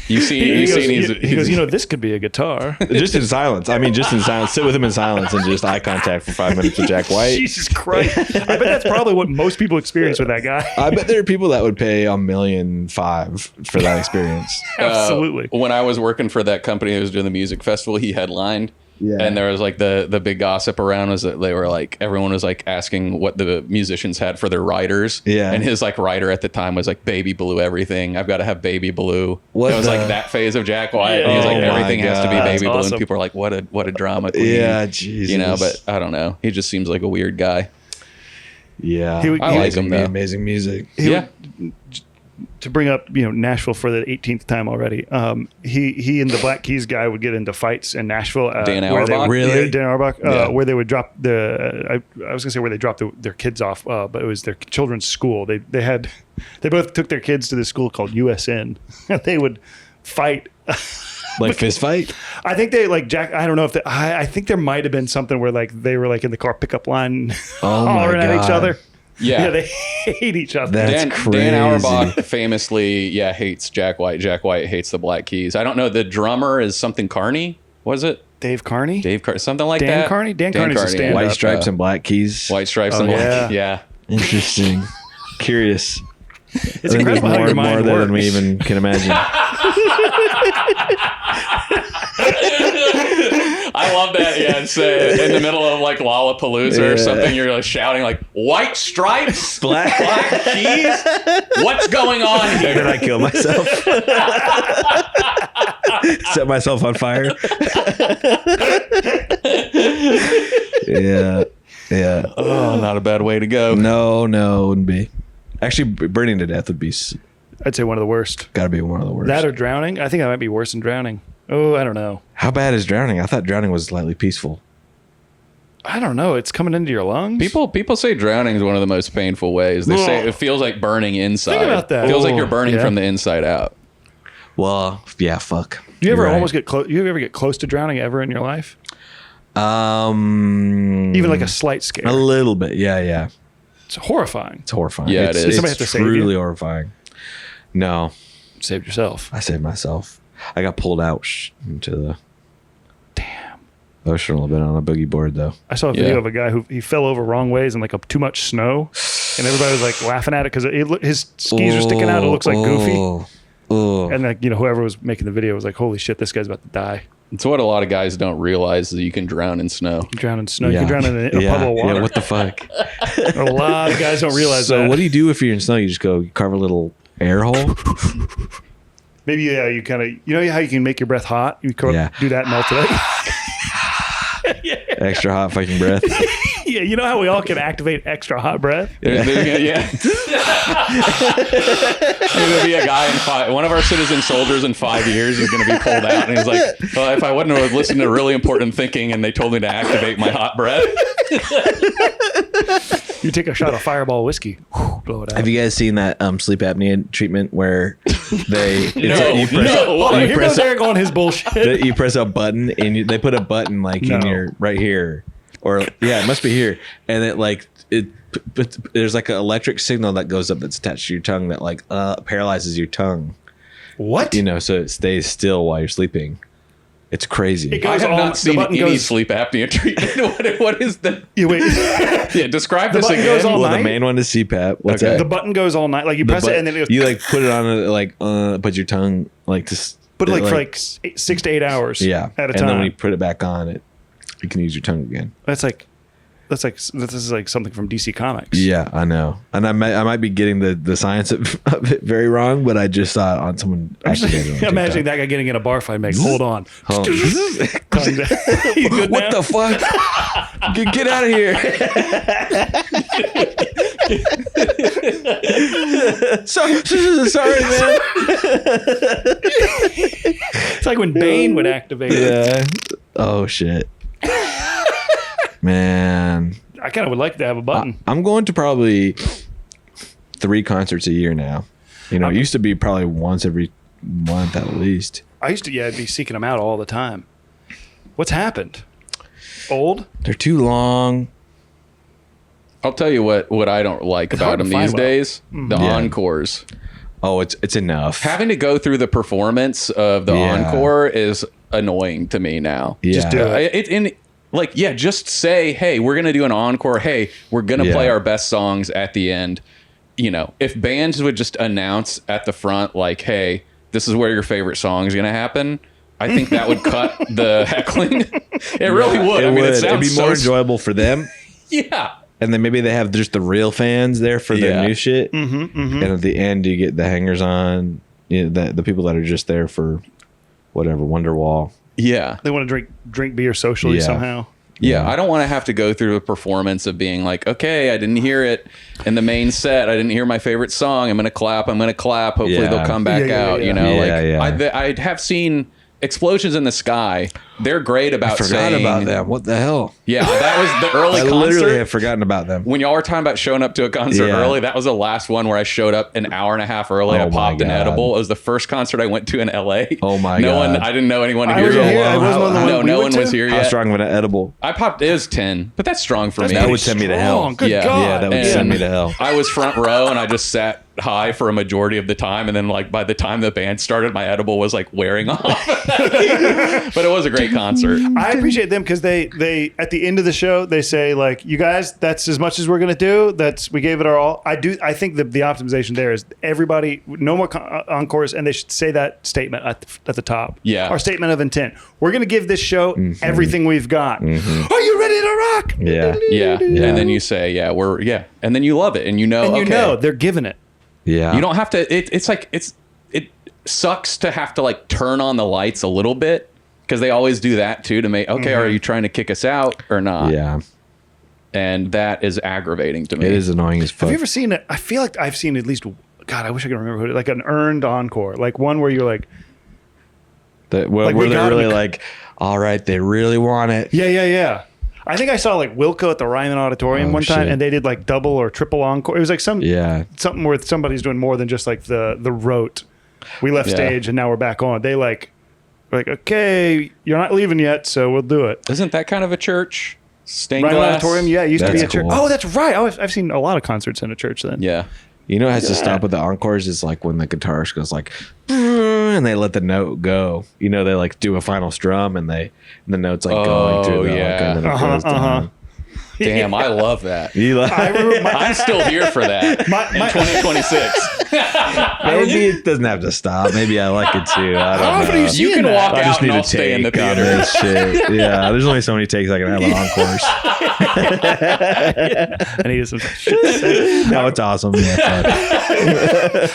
You've seen He he's goes, this could be a guitar. Just in silence. I mean, just in silence. Sit with him in silence and just eye contact for 5 minutes with Jack White. Jesus Christ! I bet that's probably what most people experience with that guy. I bet there are people that would pay $1.5 million for that experience. Absolutely. when I was working for that company that was doing the music festival, he headlined. Yeah. And there was like the big gossip around was that they were like everyone was like asking what the musicians had for their riders. Yeah. And his like rider at the time was like baby blue everything. I've got to have baby blue. What it was the- like that phase of Jack White. Yeah. And he was like Oh my everything has to be God. baby That's blue. awesome. And people are like what a drama queen. Yeah, Jesus. But I don't know. He just seems like a weird guy. Yeah. He would- I like him though. Amazing music. Yeah. To bring up, Nashville for the 18th time already. He and the Black Keys guy would get into fights in Nashville. Dan where they Auerbach? would- Really? Yeah, Dan Auerbach. Yeah. Where they would drop I was gonna say where they dropped their kids off, but it was their children's school. They both took their kids to this school called USN. They would fight. Like fist fight? I think they like Jack. I don't know if I think there might have been something where like they were like in the car pickup line, Oh my hollering at each God. other. Yeah. They hate each other. That's Dan crazy. Auerbach famously, hates Jack White. Jack White hates the Black Keys. I don't know. The drummer is something Carney. Was it Dave Carney. Dave Carney? Something like Dan that. Carney? Dan Carney's a stand-up. White stripes and black keys. White stripes Oh, and yeah. black. Yeah. Interesting. Curious. It's incredible how your mind more works. than we even can imagine. I love that. Yeah, it's in the middle of like Lollapalooza or something. You're like shouting like white stripes, Black- keys. What's going on And then here? I kill myself. Set myself on fire. Yeah. Yeah. Oh, not a bad way to go. No, it wouldn't be. Actually, burning to death would be I'd say one of the worst. got to be one of the worst. That or drowning. I think that might be worse than drowning. Oh, I don't know. How bad is drowning? I thought drowning was slightly peaceful. I don't know. It's coming into your lungs. People say drowning is one of the most painful ways. They say it feels like burning inside. Think about that. It feels like you're burning from the inside out. Well, yeah, fuck. You ever almost get close? You ever get close to drowning ever in your life? Even like a slight scare. A little bit. Yeah. It's horrifying. It's horrifying. Yeah, it is. Did somebody have to save you? Truly horrifying. No, Saved yourself. I saved myself. I got pulled out into the ocean a little bit on a boogie board, though. I saw a video of a guy who he fell over wrong ways in like too much snow, and everybody was like laughing at it because his skis are sticking out. It looks like Goofy. And like, whoever was making the video was like, "Holy shit, this guy's about to die." It's what a lot of guys don't realize is that you can drown in snow. You can drown in snow. You can drown in a puddle of water. Yeah, what the fuck? A lot of guys don't realize that. So what do you do if you're in snow? You just go carve a little air hole? Maybe you kind of how you can make your breath hot. You do that, melt it. Extra hot fucking breath. Yeah, you know how we all can activate extra hot breath? Yeah. There'll be a guy one of our citizen soldiers in 5 years is going to be pulled out, and he's like, "Well, if I wouldn't have listened to really important thinking, and they told me to activate my hot breath." You take a shot of Fireball whiskey, blow it out. Have you guys seen that sleep apnea treatment where you press Eric on his bullshit. You press a button and they put a button like in your right here, or it must be here, and there's like an electric signal that goes up that's attached to your tongue that like paralyzes your tongue. What? So it stays still while you're sleeping. It's crazy. I have not seen any sleep apnea treatment. What is that? Yeah, describe this again. Goes all night? The main one is CPAP. What's that? The button goes all night. Like you press it and then it goes. You like put it on put your tongue like this. Put it for like 6 to 8 hours. Yeah, at a time. And then when you put it back on, you can use your tongue again. This is like something from DC Comics. Yeah, I know, and I might be getting the science of it very wrong, but I just saw it on someone. Imagining that guy getting in a bar fight. Hold on. What the fuck? Get out of here! Sorry, man. It's like when Bane would activate it. Yeah. Oh shit. Man, I kind of would like to have a button. I'm going to probably 3 concerts a year now. It used to be probably once every month at least. I used to be seeking them out all the time. What's happened? Old? They're too long. I'll tell you what I don't like about them these days. The encores. Oh, it's enough. Having to go through the performance of the encore is annoying to me now. Yeah. Just do it. Just say, hey, we're going to do an encore. Hey, we're going to play our best songs at the end. If bands would just announce at the front, like, hey, this is where your favorite song is going to happen, I think that would cut the heckling. It really would. It'd be more enjoyable for them. Yeah. And then maybe they have just the real fans there for their new shit. And at the end, you get the hangers on, the people that are just there for whatever, Wonderwall. Yeah. They want to drink beer socially somehow. Yeah, I don't want to have to go through a performance of being like, okay, I didn't hear it in the main set. I didn't hear my favorite song. I'm going to clap. Hopefully they'll come back out. I have seen Explosions in the Sky. They're great about forgot about them. What the hell? Yeah, that was the early concert. I literally have forgotten about them. When y'all were talking about showing up to a concert early, that was the last one where I showed up an hour and a half early. I popped an edible. It was the first concert I went to in LA. Oh my God. I didn't know anyone here. No one was here yet. How strong of an edible? I popped, it was 10, but that's strong for me. That would send me to hell. Good God. Yeah, that would send me to hell. I was front row and I just sat high for a majority of the time, and then by the time the band started, my edible was wearing off. But it was a great concert. I appreciate them because they at the end of the show they say you guys, that's as much as we're gonna do. We gave it our all. I think the optimization there is everybody no more encores, and they should say that statement at the top. Yeah, our statement of intent. We're gonna give this show everything we've got. Are you ready to rock? Yeah. And then you say and then you love it, and they're giving it. Yeah, you don't have to. It sucks to have to turn on the lights a little bit because they always do that too to make are you trying to kick us out or not? Yeah, and that is aggravating to me. It is annoying as fuck. Have you ever seen it? I feel like I've seen at least. God, I wish I could remember who. Like an earned encore, one where you're where they're really all right, they really want it. Yeah. I think I saw like Wilco at the Ryman Auditorium one time, shit. and they did like double or triple encore. It was like Yeah. something where somebody's doing more than just like the rote. We left stage and now we're back on. They like okay, you're not leaving yet, so we'll do it. Isn't that kind of a church? Stained Ryman glass? Auditorium, yeah, it used to be a That's church. cool. Oh, that's right. I've seen a lot of concerts in a church then. Yeah. You know, it has to stop with the encores is like when the guitarist goes like, and they let the note go. You know, they like do a final strum and the note's like going through the yeah. and then it goes down. Damn, I love that. You like, I'm still here for that in 2026. maybe it doesn't have to stop. Maybe I like it too. I How don't often know. are you You can that? walk I out just and need I'll to stay in the take on theater. this shit. Yeah, there's only so many takes I can have on encores. I needed some shit to say. No, it's awesome. Yeah,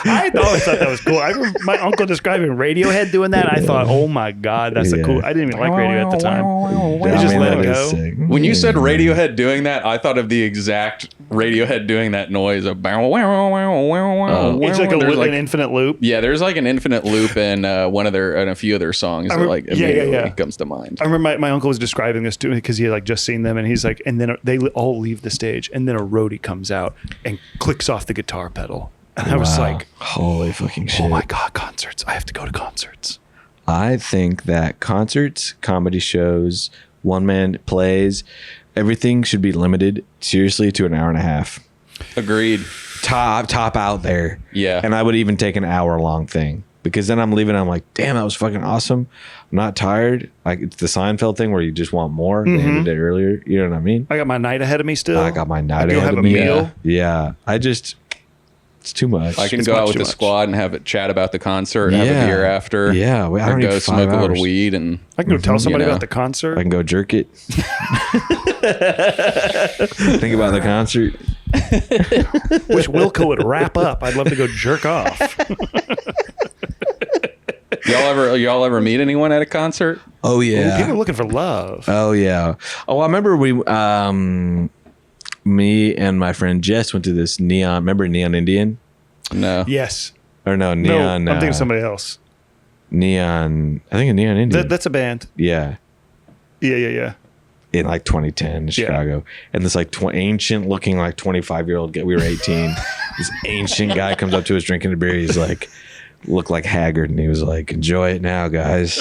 I always thought that was cool. I remember my uncle describing Radiohead doing that. I thought, oh my God, that's a cool. I didn't even like Radiohead at the time. They just let it go. When you said Radiohead doing that, I thought of the exact Radiohead doing that noise of bow, wow, wow, wow, wow. It's like There's an infinite loop. yeah, there's like an infinite loop in one of their and a few of their songs that like immediately comes to mind. I remember my uncle was describing this to me because he had like just seen them, and he's like, and then they all leave the stage, and then a roadie comes out and clicks off the guitar pedal, and I was like, holy fucking shit. oh my God, concerts! I have to go to concerts. I think that concerts, comedy shows, one-man plays, everything should be limited seriously to an hour and a half. Agreed. Top out there. Yeah. And I would even take an hour-long thing because then I'm leaving. I'm like, damn, that was fucking awesome. I'm not tired. Like it's the Seinfeld thing where you just want more. They ended it earlier. You know what I mean? I got my night ahead of me still. I got my night go ahead have of a me. meal. Yeah. It's too much. I can It's go much out with too the much. squad and have a chat about the concert, have a beer after. Yeah, I don't go need 5 smoke a hours. little weed and I can go tell somebody know. about the concert. I can go jerk it. Think about the concert. Wish Wilco would wrap up. I'd love to go jerk off. y'all ever meet anyone at a concert? Oh yeah. People are looking for love. Oh yeah. Oh, I remember me and my friend Jess went to this Neon. Remember Neon Indian? No. Yes. Or no, No, Neon. I'm thinking of somebody else. Neon. I think a Neon Indian. That's a band. Yeah. Yeah. In like 2010 in Chicago, and this like ancient looking like 25-year-old guy. We were 18. This ancient guy comes up to us drinking a beer. He's like, looked like haggard, and he was like, "Enjoy it now, guys.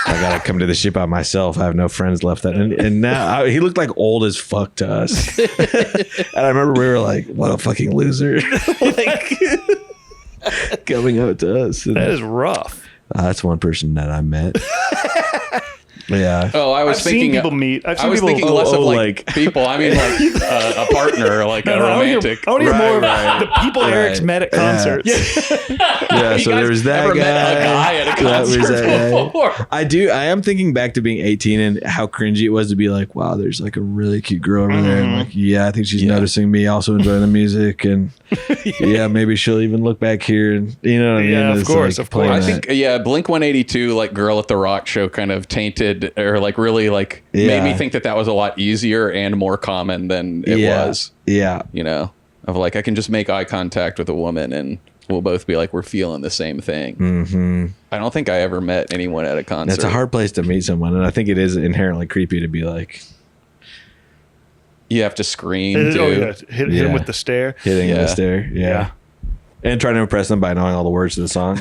I gotta come to the ship by myself. I have no friends left." And now he looked like old as fuck to us. And I remember we were like, "What a fucking loser!" Like coming up to us. And, That is rough. that's one person that I met. Yeah. Oh, I was I've thinking seen people meet. I've I seen was people. thinking less of like like- people. I mean, like a partner, like a romantic. I want to hear more Right, of the people Eric's met at concerts. Yeah, You so guys there was that ever guy. met a guy at a That was concert that guy. before? I am thinking back to being 18 and how cringy it was to be like, wow, there's like a really cute girl over there. And like, yeah, I think she's noticing me also enjoying the music. And yeah, maybe she'll even look back here and you know what I mean? Yeah, of It's course, like of course. playing I think Blink 182, like Girl at the Rock Show, kind of tainted or like really like made me think that was a lot easier and more common than it was. Yeah. You know, of like I can just make eye contact with a woman and we'll both be like we're feeling the same thing. Mm-hmm. I don't think I ever met anyone at a concert. It's a hard place to meet someone. And I think it is inherently creepy to be like You have to scream Oh, too. yeah. Hit him with the stare. hitting Yeah. the stair. Yeah. And trying to impress them by knowing all the words to the song.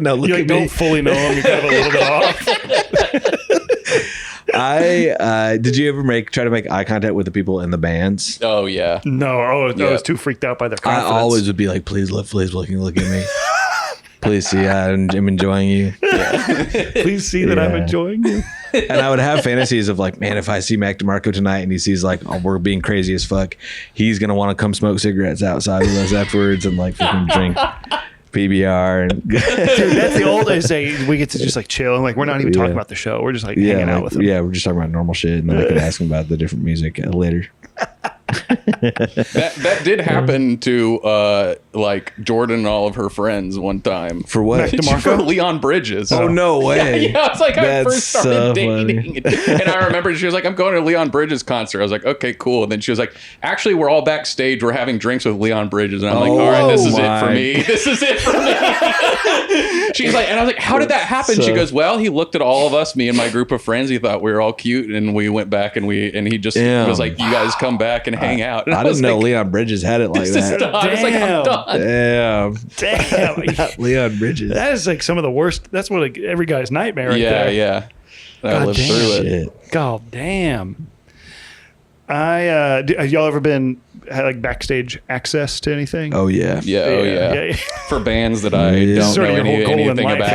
No, look You like at don't me. fully know him. You're kind of a little bit off. Did you ever try to make eye contact with the people in the bands? Oh yeah. No, I Yeah. was too freaked out by their I confidence. always would be like, please look at me. Please see, I'm enjoying you. Please see that I'm Yeah. enjoying you. And I would have fantasies of like, man, if I see Mac DeMarco tonight and he sees like, oh, we're being crazy as fuck, he's gonna want to come smoke cigarettes outside with us afterwards and like fucking drink PBR and Dude, that's the old days. Say we get to just like chill and like we're not even talking about the show. We're just like hanging out with them. yeah, we're just talking about normal shit, and then I can ask him about the different music later. That did happen to like Jordan and all of her friends one time. For what? Mac DeMarco? For Leon Bridges. Oh, no way. Yeah, it's like I That's first started so dating. And I remember she was like, I'm going to Leon Bridges concert. I was like, okay, cool. And then she was like, actually, we're all backstage. We're having drinks with Leon Bridges. And I'm like, all right, this is it for me. This is it for me. She's like, and I was like, how did that happen? She goes, well, he looked at all of us, me and my group of friends. He thought we were all cute. And we went back and he just was like, you guys come back and hang out. And I didn't know like, Leon Bridges had it like that. I was like, I'm done. Damn. Not Leon Bridges. That is like some of the worst. That's what like every guy's nightmare right there. Yeah. I God lived damn. through it. Shit. God damn. Have y'all ever had like backstage access to anything? Oh, yeah. Yeah, oh yeah. For bands that I don't Sort know of your whole goal in anything life, about.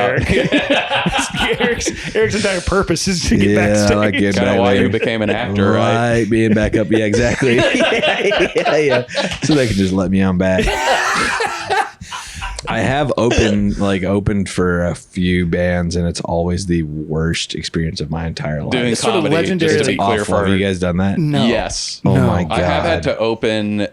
Eric. Eric's entire purpose is to get backstage. I like getting Kind back of why there. you became an actor, right? Right, being back up. Yeah, exactly. yeah. So they can just let me on back. I have opened for a few bands, and it's always the worst experience of my entire life. Doing It's sort of comedy, legendary, just to be like, clear Awful. for Have you guys done that? No. Yes. Oh No. my god. I have had to open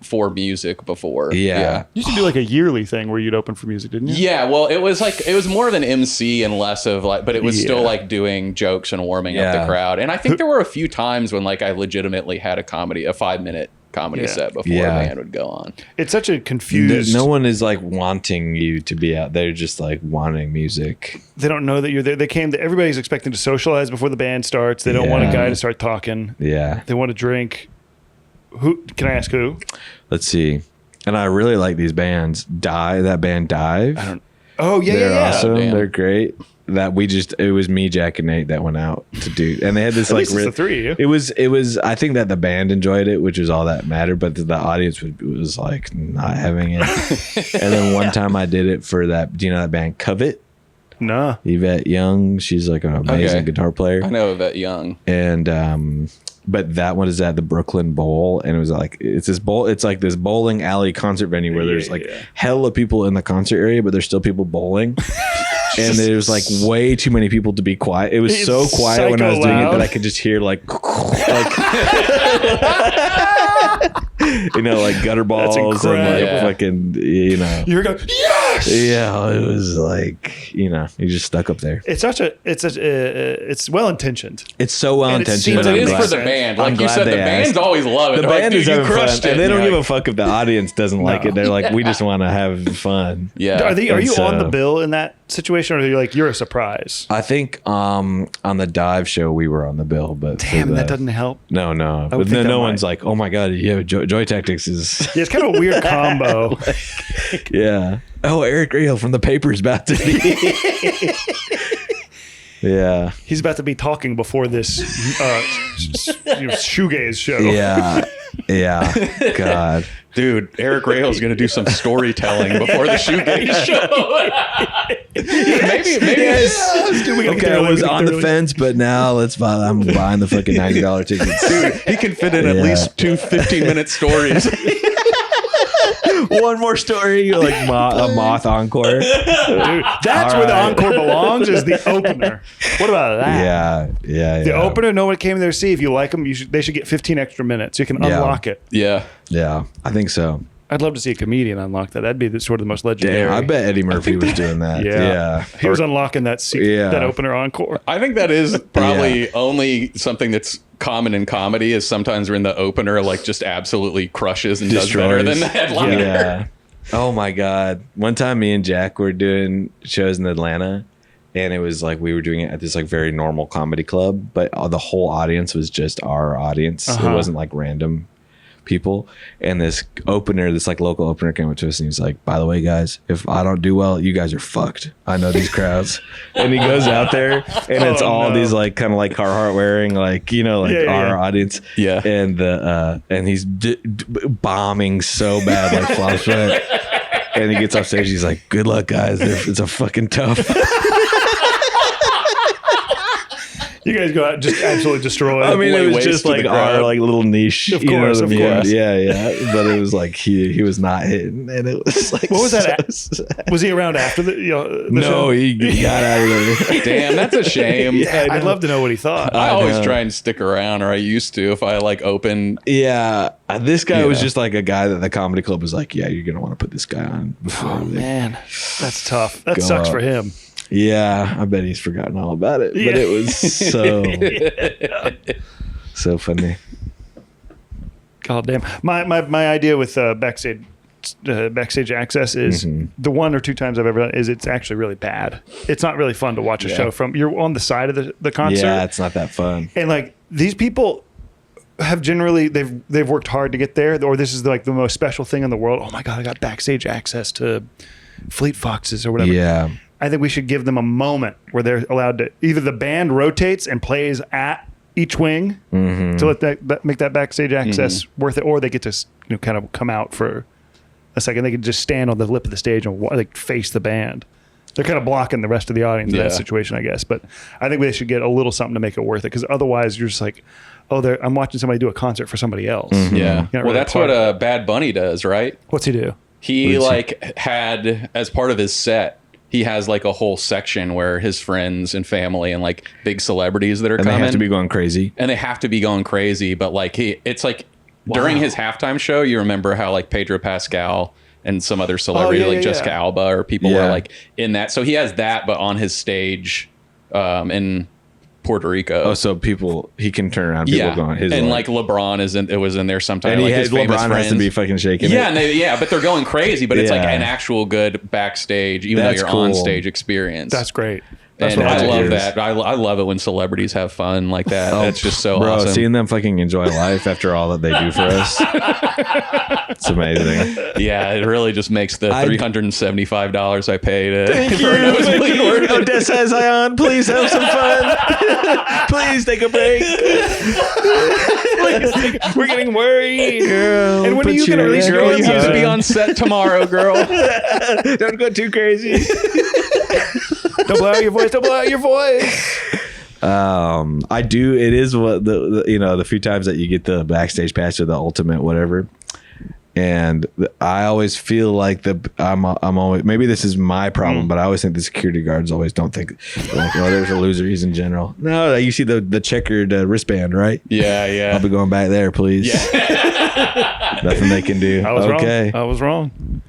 for music before. Yeah. You used to do like a yearly thing where you'd open for music, didn't you? Yeah, well, it was more of an MC and less of like, but it was still Yeah. like doing jokes and warming up Yeah. the crowd. And I think there were a few times when like I legitimately had a 5-minute comedy set before a band would go on. It's such a confused. No one is like wanting you to be out there, just like wanting music. They don't know that you're there. Everybody's expecting to socialize before the band starts. They don't want a guy to start talking. Yeah. They want to drink. Who can I ask? Who? Let's see. And I really like these bands. That band Dive. Oh yeah, They're yeah. awesome. Damn. They're great. It was me, Jack, and Nate that went out to do, and they had this At like least it's the three of you. It was. I think that the band enjoyed it, which is all that mattered. But the audience was like not having it. And then one time I did it for that. Do you know that band Covet? Nah. Yvette Young. She's like an amazing guitar player. I know Yvette Young. And but that one is at the Brooklyn Bowl, and it was like it's like this bowling alley concert venue where there's like hella people in the concert area, but there's still people bowling. And there was like way too many people to be quiet. It was It's so quiet when I was doing it psycho that loud. I could just hear like like gutter balls and like incredible. fucking You're going. Yes. yeah. It was like you just stuck up there. It's well intentioned. It's so well And it intentioned. seems But I'm it is glad- for the band. Like I'm you glad said, the they bands asked. always love it. The They're like, band dude, is you having fun, crushed it. and they don't You're give a like, fuck if the audience doesn't like it. They're like, we just want to have fun. Yeah. Are you And on the so- bill in that situation, or are you like you're a surprise? I think on the Dive show we were on the bill, but Damn, that doesn't help. No. would But think no, that no might. one's like, oh my god, yeah, Joy Tactics is Yeah, it's kind of a weird combo. yeah. Oh, Eric Rahill from the paper is about to be. Yeah. He's about to be talking before this shoegaze show. Yeah. Yeah. God. Dude, Eric Rahill's going to do some storytelling before the shoegaze show. maybe. Okay, I was on the fence, but now I'm buying the fucking $90 tickets. Dude, he can fit in at least two 15-minute stories. One more story, like a moth encore. Dude, that's where the encore belongs, is the opener. What about that? Yeah. The opener, no one came there to see. If you like them, they should get 15 extra minutes. You can unlock it. Yeah. Yeah, I think so. I'd love to see a comedian unlock that. That'd be sort of the most legendary. Damn, I bet Eddie Murphy was doing that. Yeah. He was unlocking that that opener encore. I think that is probably only something that's common in comedy is sometimes when the opener like just absolutely crushes and does better than the headliner. Yeah. Oh my God. One time me and Jack were doing shows in Atlanta, and it was like we were doing it at this like very normal comedy club, but the whole audience was just our audience. It wasn't like random people. And this like local opener came up to us and he's like, by the way, guys, if I don't do well, you guys are fucked. I know these crowds. And he goes out there and it's all these like kind of like Carhartt wearing, like, our audience. Yeah. And he's bombing so bad, like flops sweat. And he gets off stage. He's like, good luck, guys. It's a fucking tough. You guys go out and just absolutely destroy. I mean, it was waste just to like the our crowd. like little niche. Of you know course, what I of mean? course. Yeah. But it was like he was not hitting, and it was like What was that so sad. was he around after the No, show? he got out of there. Damn, that's a shame. Yeah, I'd love to know what he thought. I always know. try and stick around, or I used to if I like open. Yeah, this guy was Yeah. just like a guy that the comedy club was like, yeah, you're gonna want to put this guy on before. Man, that's tough. That Go sucks up. for him. Yeah, I bet he's forgotten all about it, Yeah. but it was so funny. God damn. My idea with backstage access is the one or two times I've ever done is it's actually really bad. It's not really fun to watch a show from. You're on the side of the concert. Yeah, it's not that fun. And like these people have generally they've worked hard to get there, or this is like the most special thing in the world. Oh my God, I got backstage access to Fleet Foxes or whatever. Yeah. I think we should give them a moment where they're allowed to either the band rotates and plays at each wing to let that make that backstage access worth it, or they get to kind of come out for a second. They can just stand on the lip of the stage and like face the band. They're kind of blocking the rest of the audience in that situation, I guess. But I think they should get a little something to make it worth it, because otherwise you're just like, oh, I'm watching somebody do a concert for somebody else. Yeah. You're not Well, really that's part what of it. Bad Bunny does, right? What's he do? He like had as part of his set, he has like a whole section where his friends and family and like big celebrities that are And coming they have to be going crazy. and they have to be going crazy. But like it's like during his halftime show, you remember how like Pedro Pascal and some other celebrity like Jessica Alba or people were like in that. So he has that, but on his stage in Puerto Rico. Oh, so he can turn around. People going his and way. like LeBron was in there sometime. and like he his had famous LeBron friends. has to be fucking shaking. Yeah, it. but they're going crazy. But it's like Yeah. an actual good backstage, even That's though you're cool. on stage experience. That's great. That's And what I I love do. that. I love it when celebrities have fun like that. That's just so Bro, awesome. seeing them fucking enjoy life after all that they do for us, it's amazing. Yeah, it really just makes the $375 I paid Thank for a nosebleed worth it. Odessa Zion, please have some fun. Please take a break. We're getting worried. Girl, And when are put you gonna your release your Girl, own you have to music? be on set tomorrow, girl. Don't go too crazy. Don't blow out your voice. Don't blow out your voice. I do. It is what the few times that you get the backstage pass or the ultimate whatever, and I always feel like I'm always, maybe this is my problem, but I always think the security guards always don't think like, oh, there's a loser. He's in general. No, you see the checkered wristband, right? Yeah. I'll be going back there, please. Nothing they can do. I was okay. wrong. I was wrong.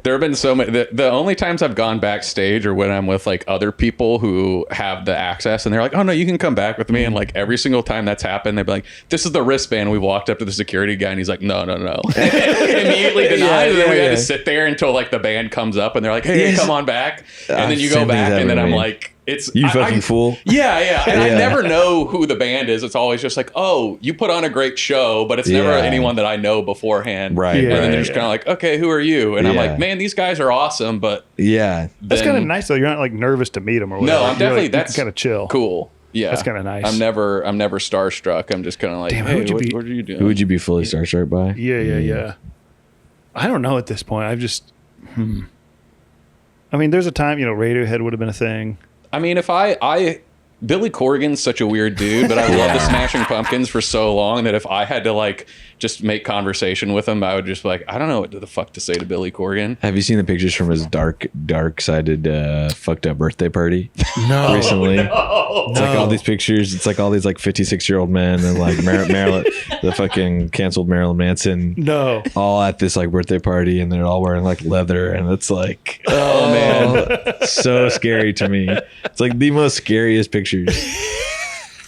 There have been so many. The only times I've gone backstage are when I'm with like other people who have the access, and they're like, "Oh no, you can come back with me." And like every single time that's happened, they'd be like, "This is the wristband." We walked up to the security guy, and he's like, "No." Immediately denied. And then we had to sit there until like the band comes up, and they're like, "Hey, come on back." And then you go Same things back, happen and then to I'm me. like, "It's You fucking fool. Yeah. And I Yeah. never know who the band is. It's always just like, "Oh, you put on a great show," but it's never Yeah. anyone that I know beforehand. Right. And then right. they're just kind of like, "Okay, who are you?" And I'm Yeah. like, "Man, these guys are awesome," but Yeah. That's then- kind of nice though. You're not like nervous to meet them or whatever. No, I'm definitely that's kind of chill. Cool. Yeah, That's kinda nice. I'm never starstruck. I'm just kind of like, Damn, hey, who'd you what be- are you doing? Who would you be fully starstruck by? Yeah. I don't know at this point. I've just. I mean, there's a time Radiohead would have been a thing. I mean, if I Billy Corgan's such a weird dude, but I love the Smashing Pumpkins for so long that if I had to like just make conversation with him, I would just be like, I don't know what the fuck to say to Billy Corgan. Have you seen the pictures from his dark-sided, fucked up birthday party? No. Recently, it's like all these pictures. It's like all these like 56-year-old men and like Marilyn, the fucking canceled Marilyn Manson, No. all at this like birthday party, and they're all wearing like leather, and it's like, oh man, so scary to me. It's like the most scariest pictures.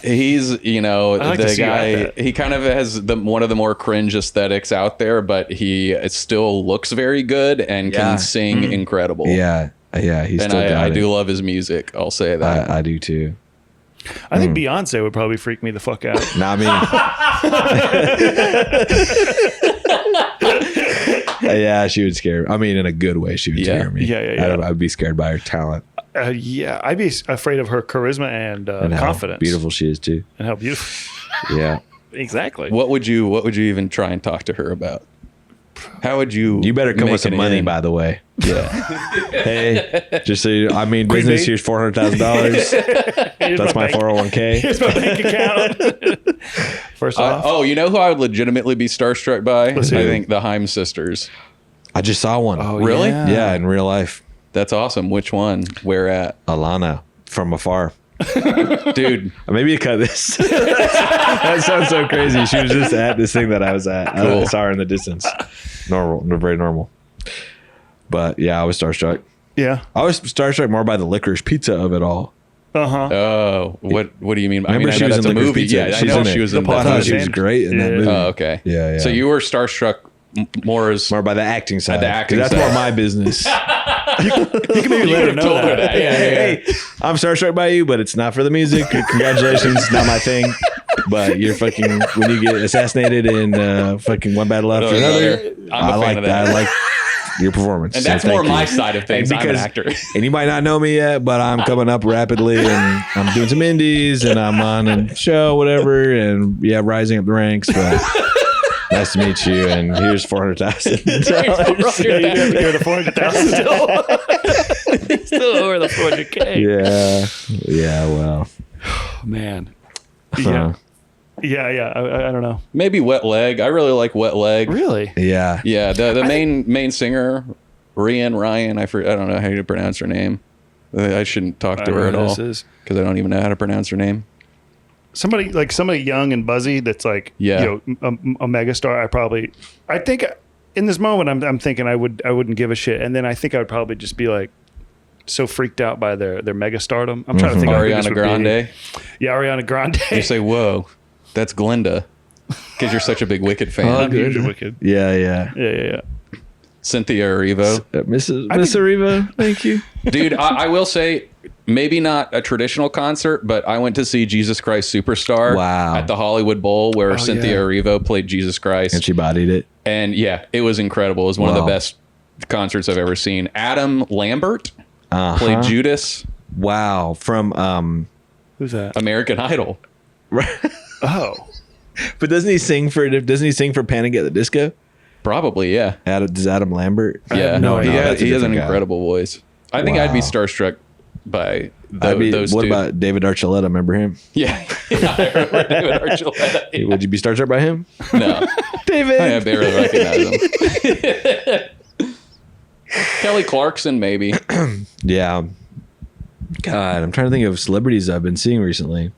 He's, like to the see you guy, at that. he kind of has one of the more cringe aesthetics out there, but he still looks very good and Yeah. can sing incredible. Yeah, he's And still got I it. do love his music. I'll say that. I do too. I think Beyonce would probably freak me the fuck out. Not me. Yeah, she would scare. I mean, in a good way, she would Yeah. scare me. Yeah. I'd be scared by her talent Yeah, I'd be afraid of her charisma and and confidence. how beautiful she is too. And how beautiful. Yeah, Exactly. What would you even try and talk to her about? How would you? you better come make with some it money, in? by the way. Yeah. Hey, just so I mean, Queen business bee? here's $400,000. That's my 401k. Here's my bank account. First off. Oh, you know who I would legitimately be starstruck by? I think the Haim sisters. I just saw one. Oh, Really? Yeah, in real life. That's awesome. Which one? Where at? Alana from afar. Dude. Maybe you cut this. That sounds so crazy. She was just at this thing that I was at. Cool. I saw her in the distance. Normal, very normal. But yeah, I was starstruck. Yeah. I was starstruck more by the licorice pizza of it all. Uh-huh. Oh, what do you mean? Remember I she know was that's in a Licorice movie. Pizza. Yeah, I She's know in she it. was in I thought that she was movie. great in that Yeah. movie. Oh, okay. Yeah. So you were starstruck more as more by the acting side. the acting 'Cause that's side. more my business. You can maybe let her know told her that. that. Yeah. Hey, I'm starstruck by you, but it's not for the music. Congratulations, not my thing. But you're fucking when you get assassinated in fucking one battle after another. I'm a fan of that. I like your performance. And that's so more thank my you. side of things. I'm an actor. And you might not know me yet, but I'm coming up rapidly, and I'm doing some indies, and I'm on a show, whatever, and yeah, rising up the ranks. But nice to meet you, and here's $400,000. You're the 400,000 still. Still over the 400K. Yeah. Well, Man. huh. Yeah. I don't know. Maybe Wet Leg. I really like Wet Leg. Really? Yeah. Yeah, the main singer, Ryan. I don't know how to pronounce her name. I shouldn't talk to her at all because I don't even know how to pronounce her name. Somebody young and buzzy that's like, Yeah. a megastar. I think in this moment I'm thinking I wouldn't give a shit, and then I think I would probably just be like so freaked out by their mega stardom. I'm trying to think of who this Ariana would Grande. be. Yeah, Ariana Grande. You say, "Whoa, that's Glinda," because you're such a big Wicked fan. I'm huge at Wicked. Yeah. Yeah. Cynthia Erivo. Miss Arrivo, thank you. Dude, I will say, maybe not a traditional concert, but I went to see Jesus Christ Superstar Wow. at the Hollywood Bowl where Cynthia yeah. Erivo played Jesus Christ. And she bodied it. And yeah, it was incredible. It was one of the Wow. best concerts I've ever seen. Adam Lambert Uh-huh. played Judas, Wow. From Who's that? American Idol. Oh. but doesn't he sing for Panic at the Disco? Probably, yeah. Does Adam Lambert? Yeah, no idea. that's a he has an different guy. incredible voice. I think I'd be Wow. starstruck by those what two. about David Archuleta? Remember him? Yeah, I remember David Archuleta. Yeah. Would you be starstruck by him? No, David. I barely recognize him. Kelly Clarkson, maybe. Yeah. God, I'm trying to think of celebrities I've been seeing recently.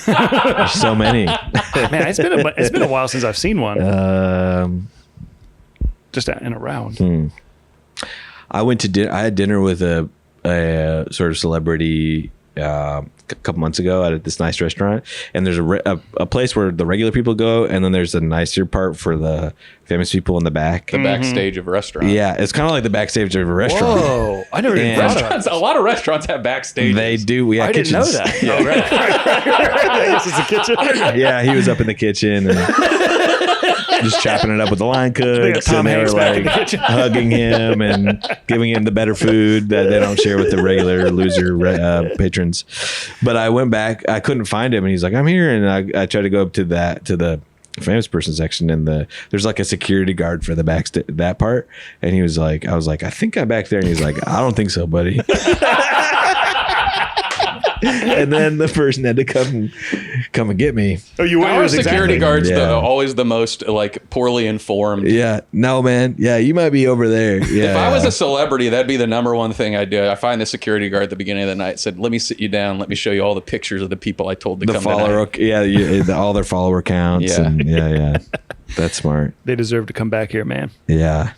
There's so many. Man, it's been a while since I've seen one. Just in around. I went to dinner. I had dinner with a sort of celebrity a couple months ago at this nice restaurant, and there's a place where the regular people go, and then there's a nicer part for the famous people in the back. The backstage of a restaurant. Yeah, it's kind of like the backstage of a restaurant. Whoa. I never even And- thought of that. Restaurants, a lot of restaurants have backstage. They do. We have I didn't know kitchens. that. Oh, right. I guess it's a kitchen. Yeah, he was up in the kitchen and just chopping it up with the line cooks, Tom and they were Hanks back in like the kitchen. hugging him and giving him the better food that they don't share with the regular loser patrons. But I went back, I couldn't find him, and he's like, "I'm here," and I tried to go up to the famous person section, and there's like a security guard for the that part, and he was like, I was like, "I think I'm back there," and he's like, "I don't think so, buddy." And then the person had to come and get me. Oh, you Our were security guards, Yeah. always the most like poorly informed. Yeah, no, man. Yeah, you might be over there. Yeah. If I was a celebrity, that'd be the number one thing I'd do. I find the security guard at the beginning of the night, said, "Let me sit you down. Let me show you all the pictures of the people I told to the come follower, tonight." all their follower counts. Yeah. And yeah. That's smart. They deserve to come back here, man. Yeah.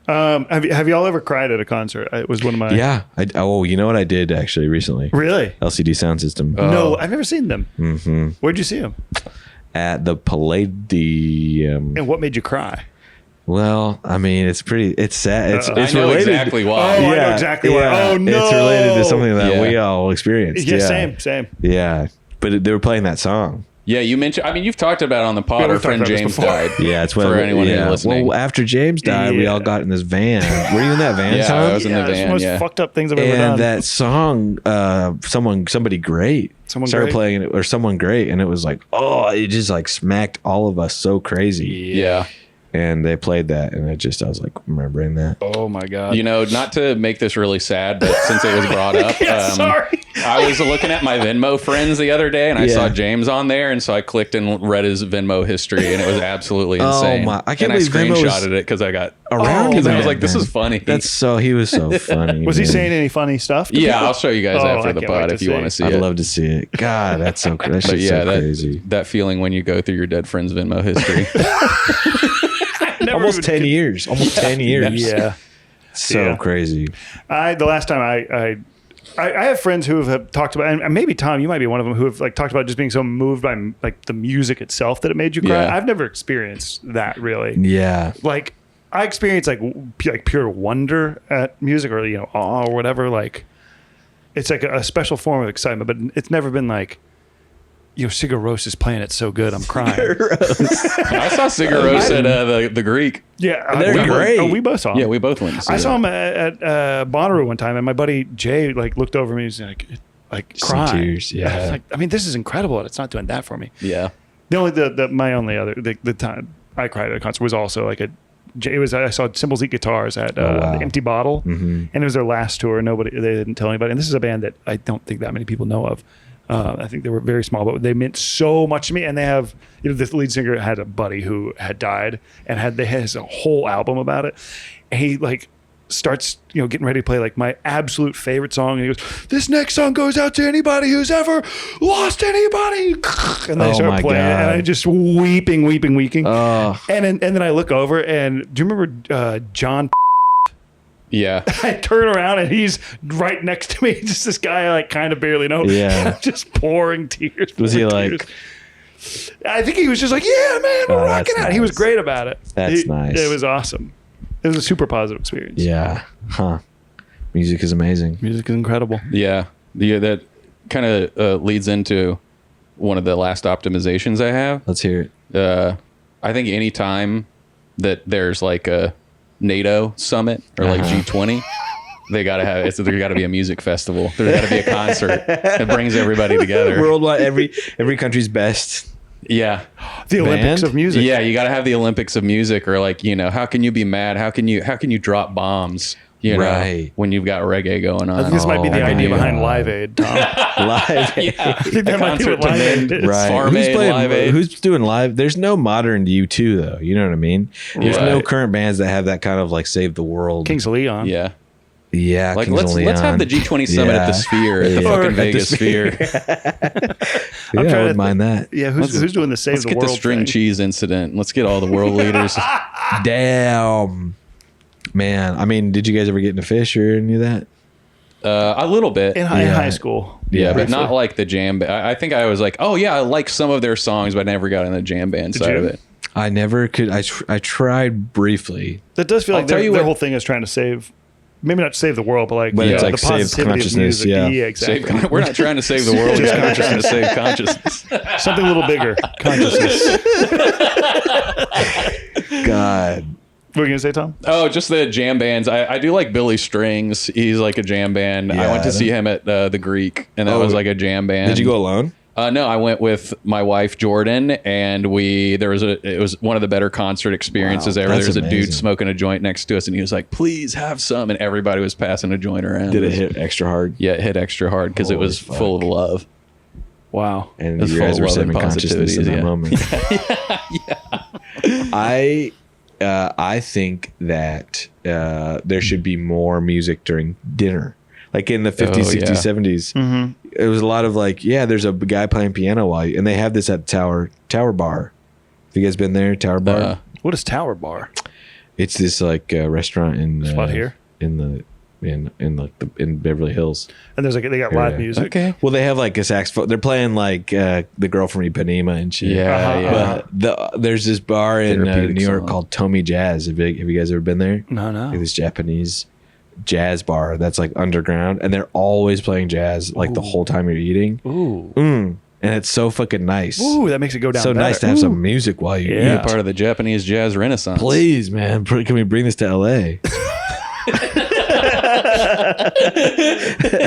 Have y'all ever cried at a concert? It was one of my. Yeah. You know what I did actually recently? Really? LCD Sound System No, I've never seen them. Mm-hmm. Where'd you see them? at the Palladium. And what made you cry? Well, I mean, it's sad. It's I know related. exactly why. Oh, I know exactly why. Oh, no. It's related to something that Yeah. we all experienced. Yeah, same. Yeah, but they were playing that song. Yeah, you mentioned. I mean, you've talked about it on the pod. Yeah, Our we've friend talked about this James before. died. Yeah, it's when For anyone yeah. listening. Well, after James died, we all got in this van. Were you in that van, Yeah, Tom? I was in the It's van. the most Yeah. fucked up things I've ever done. And that song, somebody great Someone started Great? playing it, or someone great, and it was like, oh, it just like smacked all of us so crazy. Yeah. and they played that, and I was like remembering that. Oh my God. You know, not to make this really sad, but since it was brought up, Sorry. I was looking at my Venmo friends the other day, and I saw James on there, and so I clicked and read his Venmo history, and it was absolutely insane. Oh my! I can't and I believe Venmo was screenshotted it because I got around. because I was that, like, "This man. is funny." He was so funny. Was he man. saying any funny stuff? to Yeah, people? I'll show you guys Oh, after I the can't wait pod to if you see. want to see I'd it. love to see it. God, that's so that But shit's yeah, so crazy. that feeling when you go through your dead friend's Venmo history. Almost 10 years. Almost 10 years. Yeah. So crazy. The last time I have friends who have talked about, and maybe Tom, you might be one of them, who have like talked about just being so moved by like the music itself that it made you cry. Yeah. I've never experienced that really. Yeah. Like I experienced like pure wonder at music, or awe or whatever. Like it's like a special form of excitement, but it's never been like, Sigur Rós is playing it so good, I'm crying. I saw Sigur Rós at the Greek. Yeah, They're great. We both saw him. Yeah, we both went to see I saw them. him at Bonnaroo one time, and my buddy Jay like looked over me and was like Some crying. tears, yeah. I was like, I mean, this is incredible, and it's not doing that for me. Yeah. My only other the time I cried at a concert was also like I saw Cymbals Eat Guitars at wow. the Empty Bottle, and it was their last tour. They didn't tell anybody, and this is a band that I don't think that many people know of. I think they were very small, but they meant so much to me. And they have, the lead singer had a buddy who had died, and has a whole album about it. And he like starts, getting ready to play like my absolute favorite song. And he goes, "This next song goes out to anybody who's ever lost anybody." And they start playing it, and I just weeping. Oh. And then I look over, and do you remember John? Yeah. I turn around and he's right next to me. Just this guy I like kind of barely know. Yeah. And I'm just pouring tears. Was he pouring like- tears. I think he was just like, "Yeah, man, we're rocking out." nice. He was great about it. That's nice. It was awesome. It was a super positive experience. Yeah. Huh. Music is amazing. Music is incredible. Yeah. That kind of leads into one of the last optimizations I have. Let's hear it. I think any time that there's like a NATO summit or like G20, there got to be a music festival. There's got to be a concert that brings everybody together. Worldwide, every country's best. Yeah. The Olympics of music. Yeah, you got to have the Olympics of music, or like, how can you be mad? How can you drop bombs? Right. When you've got reggae going on. I think this might be the idea behind Live Aid, Tom. Live. Yeah. I think that might be what Live Aid is. Right. Farm Aid, Live Aid. Who's doing live? There's no modern U2 though. You know what I mean? There's no Right. current bands that have that kind of like save the world. Kings of Leon. Yeah. Yeah. Like Kings of let's have Leon. the G20 summit at the Sphere, at the Yeah. fucking Or at Vegas the Sphere. Yeah, I trying wouldn't to mind that. Yeah, who's doing the Save Let's the get World the string thing? cheese incident. Let's get all the world leaders. Damn. Man, I mean, did you guys ever get into Fish or any of that? A little bit. in high school. Yeah, but briefly. not like the jam band. I think I was like, oh yeah, I like some of their songs, but I never got in the jam band side you? of it. I never could. I tried briefly. That does feel I'll like tell their, you their what- whole thing is trying to save, maybe not save the world, but like, But it's the like save positivity of consciousness, music. yeah. Exactly. We're not trying to save the world. Just We're trying to save consciousness. Something a little bigger. Consciousness. God. What were you gonna say, Tom? Oh, just the jam bands. I do like Billy Strings. He's like a jam band. I Yeah, went to I see him at the Greek, and that was like a jam band. Did you go alone? No, I went with my wife Jordan, and it was one of the better concert experiences Wow, ever. There that's was a dude amazing. smoking a joint next to us, and he was like, "Please have some," and everybody was passing a joint around. Did it hit extra hard? Yeah, it hit extra hard because it Holy was fuck. full of love. Wow. And It's you full guys of were love and saving consciousness in positivities, that moment. I think that there should be more music during dinner, like in the 50s, 60s, yeah. 70s. Mm-hmm. It was a lot of like, there's a guy playing piano and they have this at Tower Bar. Have you guys been there, Tower Bar? What is Tower Bar? It's this like restaurant in Spot here? in Beverly Hills. And there's like they got live Yeah. music. Okay. Well, they have like a saxophone. They're playing like the Girl from Ipanema and shit. Yeah, But there's this bar in Therapeutic New York song. called Tomi Jazz. Have you guys ever been there? No. Like this Japanese jazz bar that's like underground, and they're always playing jazz like the whole time you're eating. Ooh. And it's so fucking nice. Ooh, that makes it go down. So nice to have some music while you Yeah. eat. Part of the Japanese jazz renaissance. Please, man, can we bring this to LA?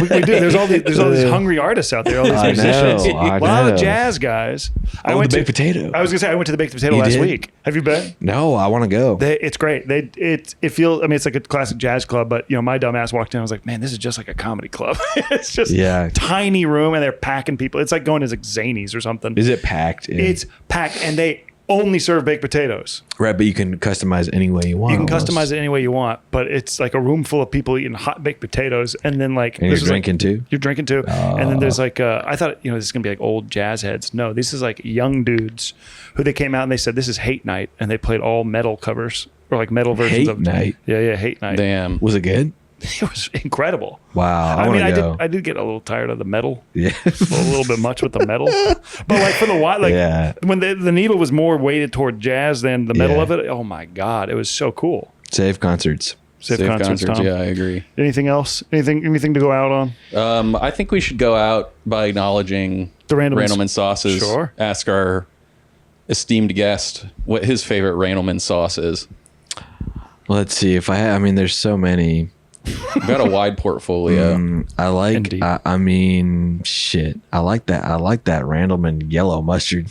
We do. There's all these hungry artists out there. All these musicians. I A lot of know. jazz guys. Oh, the baked potato. I was gonna say I went to the baked potato last did? week. Have you been? No, I want to go. It's great. It feels. I mean, it's like a classic jazz club, but my dumbass walked in. I was like, man, this is just like a comedy club. It's just tiny room, and they're packing people. It's like going to like Zanies or something. Is it packed? It's packed, and they only serve baked potatoes. Right, but you can customize any way you want. You can customize it any way you want, but it's like a room full of people eating hot baked potatoes, and then like And you're drinking too. You're drinking too, and then there's like I thought this is gonna be like old jazz heads. No, this is like young dudes who they came out and they said this is Hate Night, and they played all metal covers or like metal versions of Night. Yeah, Hate Night. Damn. Was it good? It was incredible. Wow, I mean, want to go. I did get a little tired of the metal. Yeah. A little bit much with the metal, but like for the while, like when the needle was more weighted toward jazz than the metal of it. Oh my god, it was so cool. Safe concerts. Safe concerts, Tom. Yeah, I agree. Anything else? Anything to go out on? I think we should go out by acknowledging The Randleman sauces. Sure. Ask our esteemed guest what his favorite Randleman sauce is. Let's see if I mean, there's so many. We've got a wide portfolio. I like. Indeed. I mean, shit. I like that. I like that Randleman yellow mustard.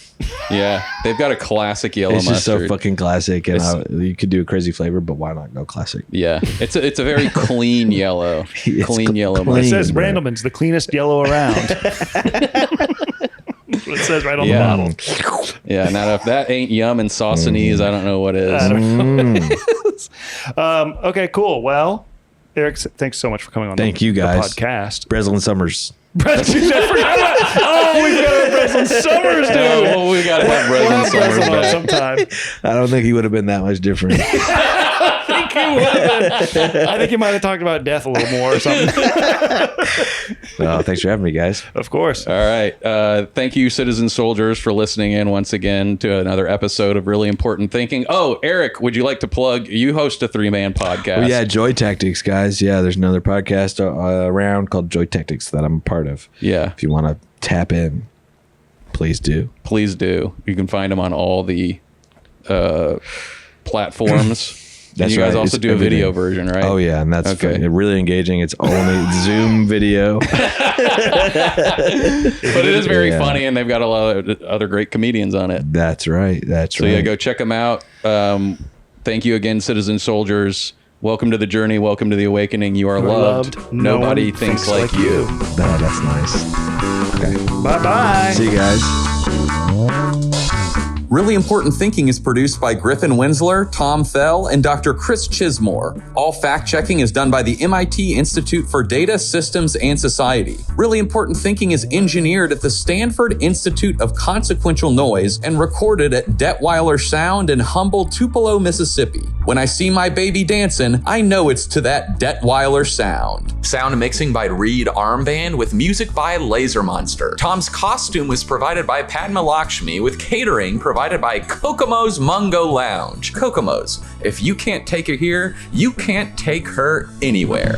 Yeah, they've got a classic yellow It's just mustard. so fucking classic, and you could do a crazy flavor, but why not go classic? Yeah, it's a very clean yellow. It's Clean yellow clean. It mustard. says bro. Randleman's the cleanest yellow around. That's what it says right on the bottle. Yeah, now if that ain't yum and saucinese, I don't know what is. I don't know. Okay, cool. Well, Eric, thanks so much for coming on. Thank you, guys. The podcast. Bresslin Summers. Bresslin, we got Bresslin Summers, dude. Well, we gotta have We'll Bresslin have Summers Bresslin on back. sometime. I don't think he would have been that much different. I think you might have talked about death a little more or something. Well, thanks for having me, guys. Of course. All right. Thank you, citizen soldiers, for listening in once again to another episode of Really Important Thinking. Oh, Eric, would you like to plug? You host a 3-man podcast. Well, yeah, Joy Tactics, guys. Yeah, there's another podcast around called Joy Tactics that I'm a part of. Yeah. If you want to tap in, please do. Please do. You can find them on all the platforms. That's you guys right. also It's do a video everything. version, right? Oh, yeah, and that's Okay. really engaging. It's only Zoom video. But it is very Yeah. funny, and they've got a lot of other great comedians on it. That's right. That's So right. yeah, go check them out. Thank you again, citizen soldiers. Welcome to the journey. Welcome to the awakening. You are loved. Nobody one thinks like you. Oh, that's nice. Okay. Bye-bye. See you guys. Really Important Thinking is produced by Griffin Winsler, Tom Fell, and Dr. Chris Chismore. All fact-checking is done by the MIT Institute for Data, Systems, and Society. Really Important Thinking is engineered at the Stanford Institute of Consequential Noise and recorded at Detweiler Sound in humble Tupelo, Mississippi. When I see my baby dancing, I know it's to that Detweiler sound. Sound mixing by Reed Armband with music by Laser Monster. Tom's costume was provided by Padma Lakshmi with catering provided by Kokomo's Mungo Lounge. Kokomo's, if you can't take her here, you can't take her anywhere.